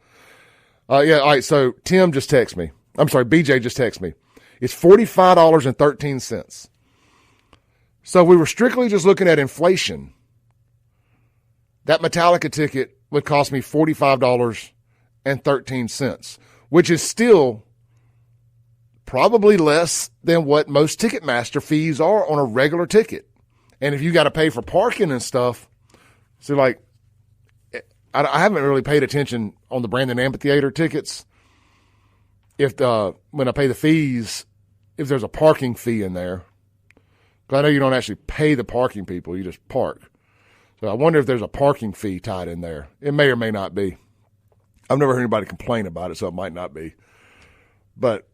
Yeah, all right, so Tim just texted me. I'm sorry, BJ just texted me. It's $45.13. So we were strictly just looking at inflation. That Metallica ticket would cost me $45.13, which is still probably less than what most Ticketmaster fees are on a regular ticket. And if you got to pay for parking and stuff, so like, I haven't really paid attention on the Brandon Amphitheater tickets. When I pay the fees, if there's a parking fee in there, because I know you don't actually pay the parking people, you just park. So I wonder if there's a parking fee tied in there. It may or may not be. I've never heard anybody complain about it, so it might not be. But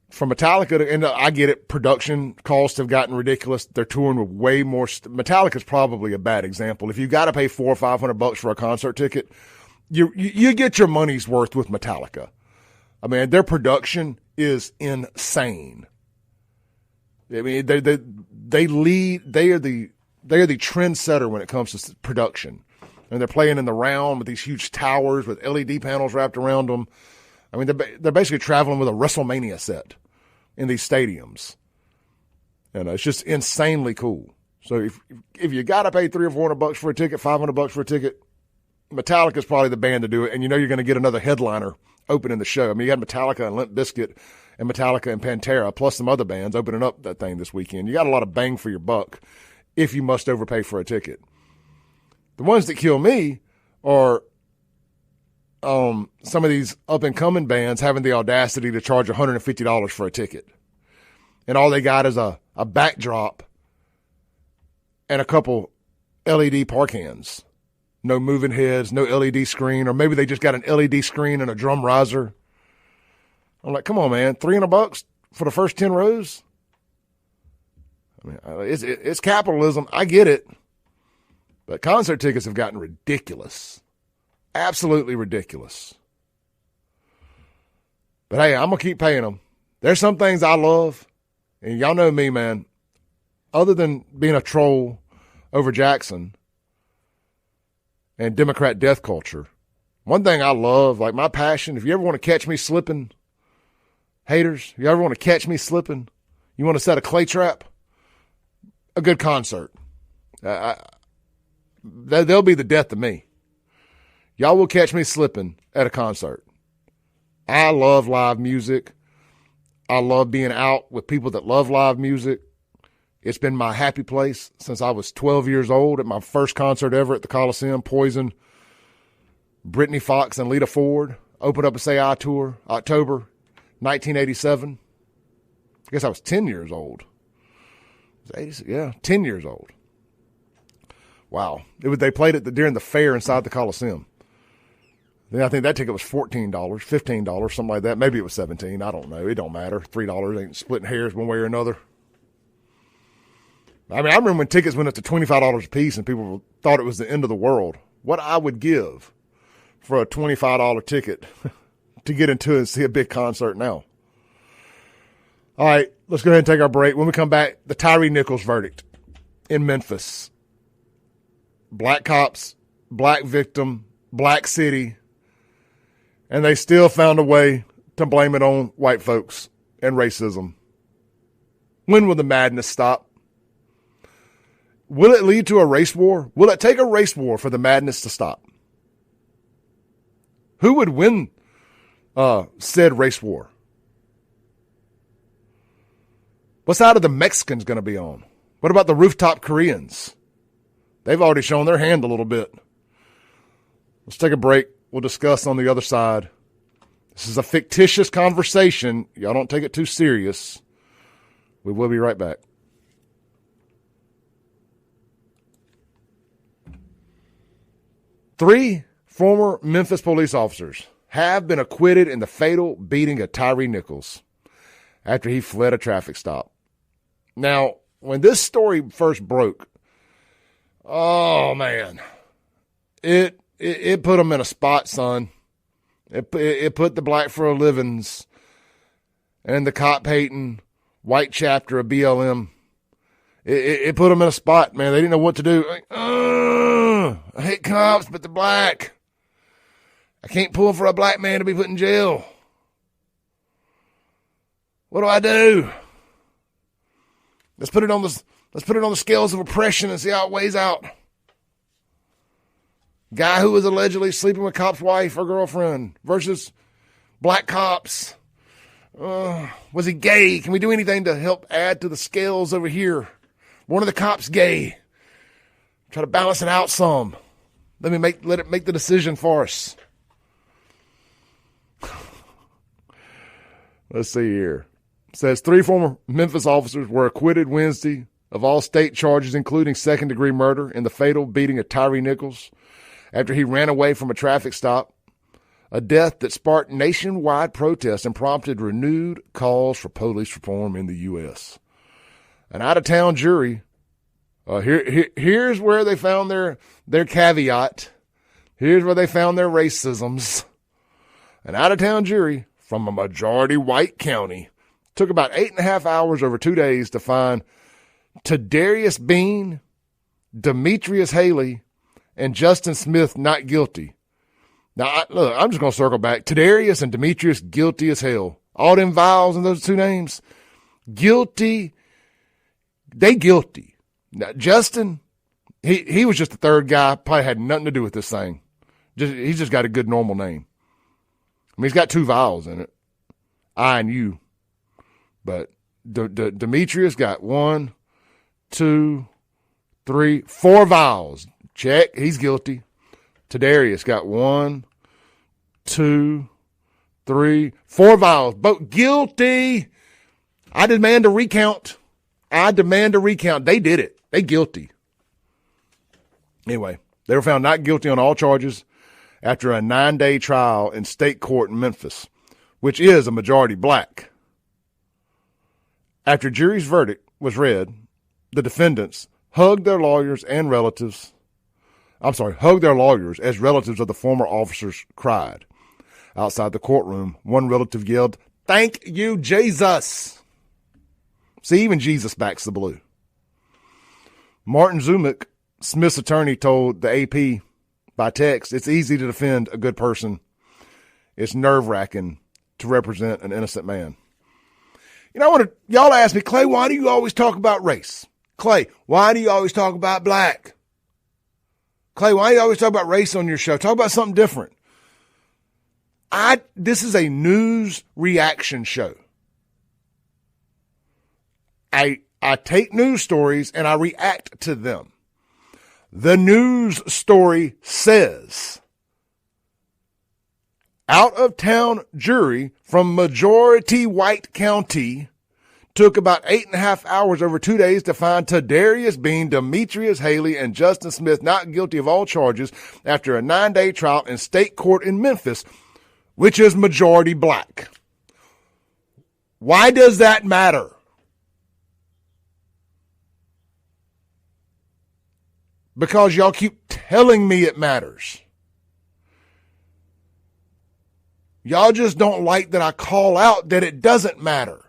from Metallica, and I get it, production costs have gotten ridiculous. They're touring with way more. Metallica's probably a bad example. If you got to pay $400 or $500 for a concert ticket, you get your money's worth with Metallica. I mean, their production is insane. I mean, they lead. They are the trendsetter when it comes to production. And they're playing in the round with these huge towers with LED panels wrapped around them. I mean, they're basically traveling with a WrestleMania set in these stadiums. And it's just insanely cool. So if you got to pay $300 or $400 for a ticket, $500 for a ticket, Metallica's probably the band to do it, and you know you're going to get another headliner opening the show. I mean, you got Metallica and Limp Bizkit and Metallica and Pantera, plus some other bands opening up that thing this weekend. You got a lot of bang for your buck if you must overpay for a ticket. The ones that kill me are some of these up-and-coming bands having the audacity to charge $150 for a ticket. And all they got is a backdrop and a couple LED park hands. No moving heads, no LED screen, or maybe they just got an LED screen and a drum riser. I'm like, come on, man, $300 for the first 10 rows? I mean, it's capitalism. I get it. But concert tickets have gotten ridiculous. Absolutely ridiculous. But hey, I'm going to keep paying them. There's some things I love, and y'all know me, man. Other than being a troll over Jackson and Democrat death culture, one thing I love, like my passion, if you ever want to catch me slipping, haters, if you ever want to catch me slipping, you want to set a clay trap, a good concert. They'll be the death of me. Y'all will catch me slipping at a concert. I love live music. I love being out with people that love live music. It's been my happy place since I was 12 years old at my first concert ever at the Coliseum. Poison, Brittany Fox and Lita Ford opened up a Say I tour, October 1987. I guess I was 10 years old. 10 years old. Wow. They played it during the fair inside the Coliseum. Then I think that ticket was $14, $15, something like that. Maybe it was $17. I don't know. It don't matter. $3 ain't splitting hairs one way or another. I mean, I remember when tickets went up to $25 a piece and people thought it was the end of the world. What I would give for a $25 ticket to get into and see a big concert now. All right, let's go ahead and take our break. When we come back, the Tyre Nichols verdict in Memphis. Black cops, black victim, black city, and they still found a way to blame it on white folks and racism. When will the madness stop? Will it lead to a race war? Will it take a race war for the madness to stop? Who would win said race war? What side of the Mexicans going to be on? What about the rooftop Koreans? They've already shown their hand a little bit. Let's take a break. We'll discuss on the other side. This is a fictitious conversation. Y'all don't take it too serious. We will be right back. Three former Memphis police officers have been acquitted in the fatal beating of Tyre Nichols after he fled a traffic stop. Now, when this story first broke, oh, man, it put them in a spot, son. It put the Black for a Livings and the cop-hating white chapter of BLM. It put them in a spot, man. They didn't know what to do. Like, I hate cops, but they're black. I can't pull for a black man to be put in jail. What do I do? Let's put it on the scales of oppression and see how it weighs out. Guy who was allegedly sleeping with cop's wife or girlfriend versus black cops. Was he gay? Can we do anything to help add to the scales over here? One of the cops gay. Try to balance it out some. Let it make the decision for us. Let's see here. It says 3 former Memphis officers were acquitted Wednesday of all state charges, including second-degree murder in the fatal beating of Tyre Nichols after he ran away from a traffic stop, a death that sparked nationwide protests and prompted renewed calls for police reform in the U.S. An out-of-town jury, here's where they found their caveat. Here's where they found their racisms. An out-of-town jury from a majority white county took about 8.5 hours over 2 days to find Tadarius Bean, Demetrius Haley, and Justin Smith not guilty. Now, I'm just going to circle back. Tadarius and Demetrius guilty as hell. All them vowels in those 2 names, guilty. They guilty. Now, Justin, he was just the third guy, probably had nothing to do with this thing. He's just got a good normal name. I mean, he's got 2 vowels in it, I and U. But Demetrius got 1, 2, 3, 4 vowels. Check. He's guilty. Tadarius got 1, 2, 3, 4 vowels. Both guilty. I demand a recount. They did it. They guilty. Anyway, they were found not guilty on all charges after a 9-day trial in state court in Memphis, which is a majority black. After jury's verdict was read, the defendants hugged their lawyers as relatives of the former officers cried. Outside the courtroom, one relative yelled, "Thank you, Jesus." See, even Jesus backs the blue. Martin Zumick, Smith's attorney, told the AP by text, "It's easy to defend a good person. It's nerve-wracking to represent an innocent man." You know, y'all ask me, "Clay, why do you always talk about race? Clay, why do you always talk about black? Clay, why do you always talk about race on your show? Talk about something different." This is a news reaction show. I take news stories and I react to them. The news story says, out-of-town jury from majority white county took about 8.5 hours over 2 days to find Tadarius Bean, Demetrius Haley, and Justin Smith not guilty of all charges after a 9-day trial in state court in Memphis, which is majority black. Why does that matter? Because y'all keep telling me it matters. Y'all just don't like that I call out that it doesn't matter.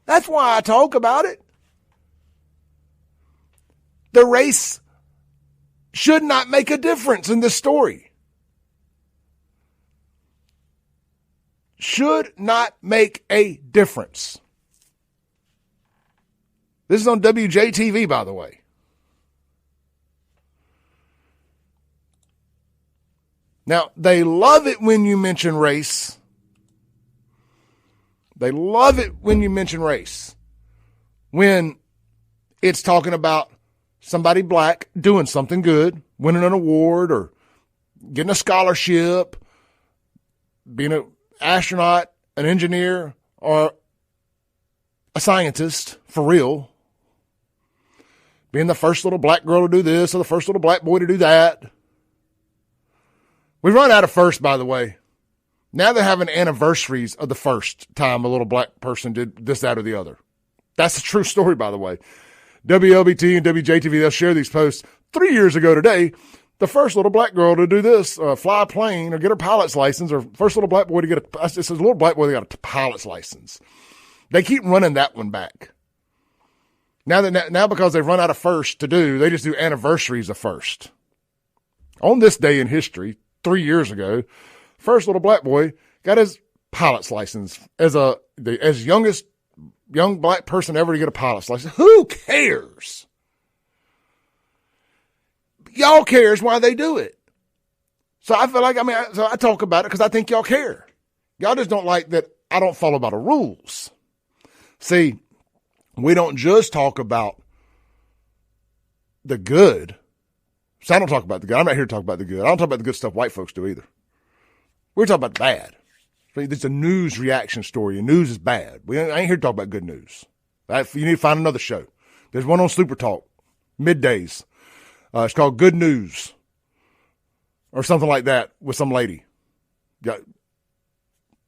That's why I talk about it. The race should not make a difference in this story. Should not make a difference. This is on WJTV, by the way. Now, they love it when you mention race. They love it when you mention race. When it's talking about somebody black doing something good, winning an award or getting a scholarship, being an astronaut, an engineer, or a scientist for real, being the first little black girl to do this or the first little black boy to do that. We've run out of first, by the way. Now they're having anniversaries of the first time a little black person did this, that, or the other. That's a true story, by the way. WLBT and WJTV, they'll share these posts. 3 years ago today, the first little black girl to do this, fly a plane or get her pilot's license, or first little black boy to get it says little black boy that got a pilot's license. They keep running that one back. Now because they've run out of first to do, they just do anniversaries of first. On this day in history, 3 years ago, first little black boy got his pilot's license as youngest young black person ever to get a pilot's license. Who cares? Y'all cares why they do it. So I feel like, so I talk about it because I think y'all care. Y'all just don't like that I don't follow by the rules. See, we don't just talk about the good. So I don't talk about the good. I'm not here to talk about the good. I don't talk about the good stuff white folks do either. We're talking about the bad. It's a news reaction story, and news is bad. I ain't here to talk about good news. You need to find another show. There's one on Super Talk, middays. It's called Good News or something like that with some lady. Go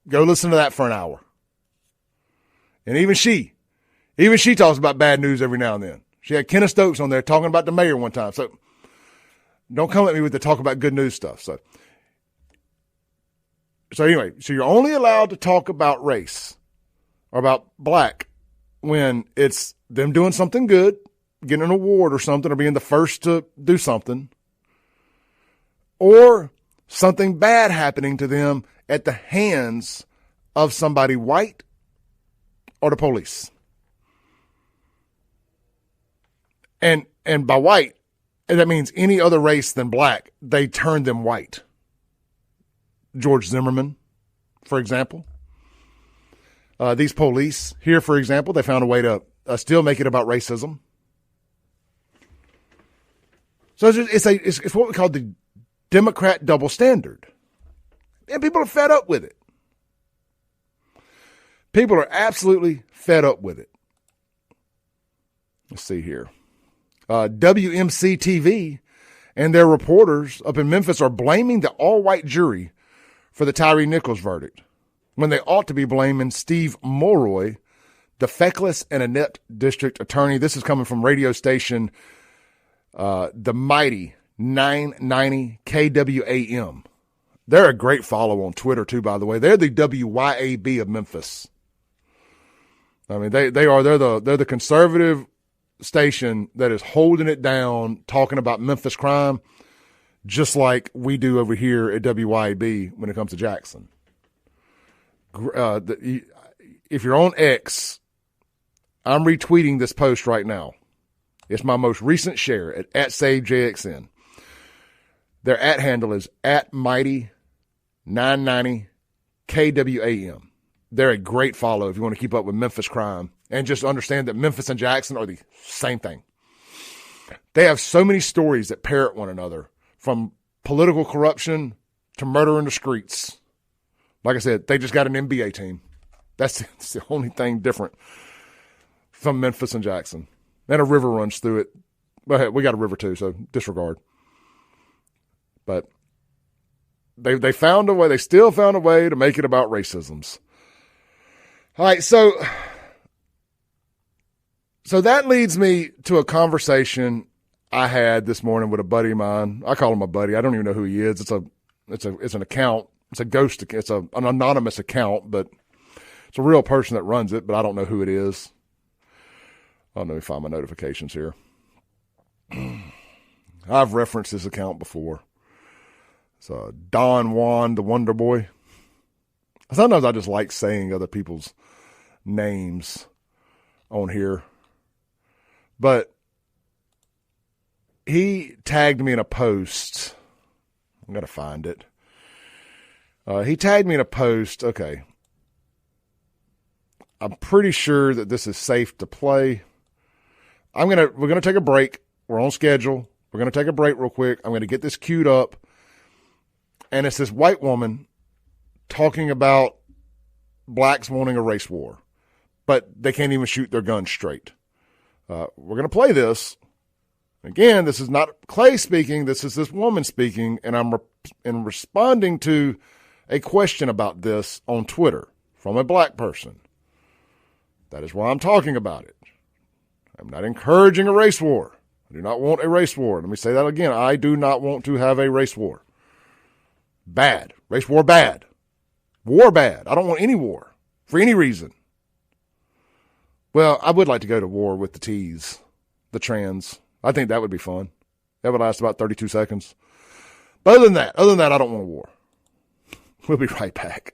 listen to that for an hour. And even she talks about bad news every now and then. She had Kenneth Stokes on there talking about the mayor one time. So don't come at me with the talk about good news stuff. So anyway, so you're only allowed to talk about race or about black when it's them doing something good, getting an award or something, or being the first to do something, or something bad happening to them at the hands of somebody white or the police. And by white, that means any other race than black, they turn them white. George Zimmerman, for example. These police here, for example, they found a way to still make it about racism. So it's what we call the Democrat double standard. And people are fed up with it. People are absolutely fed up with it. Let's see here. WMC TV and their reporters up in Memphis are blaming the all-white jury for the Tyree Nichols verdict, when they ought to be blaming Steve Mulroy, the feckless and inept district attorney. This is coming from radio station the mighty 990 KWAM. They're a great follow on Twitter, too, by the way. They're the WYAB of Memphis. I mean, they're the conservative station that is holding it down, talking about Memphis crime, just like we do over here at WYAB when it comes to Jackson. If you're on X, I'm retweeting this post right now. It's my most recent share at @SaveJXN. Their @handle is @Mighty990 KWAM. They're a great follow if you want to keep up with Memphis crime and just understand that Memphis and Jackson are the same thing. They have so many stories that parrot one another, from political corruption to murder in the streets. Like I said, they just got an NBA team. That's the only thing different from Memphis and Jackson. And a river runs through it. But hey, we got a river too, so disregard. But they found a way. They still found a way to make it about racisms. All right, so that leads me to a conversation I had this morning with a buddy of mine. I call him a buddy. I don't even know who he is. It's an account. It's a ghost. It's an anonymous account, but it's a real person that runs it. But I don't know who it is. Let me find my notifications here. I've referenced this account before. It's Don Juan, the Wonder Boy. Sometimes I just like saying other people's names on here. But he tagged me in a post. I'm going to find it. He tagged me in a post. Okay. I'm pretty sure that this is safe to play. We're going to take a break. We're on schedule. We're going to take a break real quick. I'm going to get this queued up. And it's this white woman talking about blacks wanting a race war, but they can't even shoot their guns straight. We're going to play this. Again, this is not Clay speaking. This is this woman speaking, and I'm responding to a question about this on Twitter from a black person. That is why I'm talking about it. I'm not encouraging a race war. I do not want a race war. Let me say that again. I do not want to have a race war. Bad. Race war bad. War bad. I don't want any war for any reason. Well, I would like to go to war with the T's, the trans. I think that would be fun. That would last about 32 seconds. But other than that, I don't want a war. We'll be right back.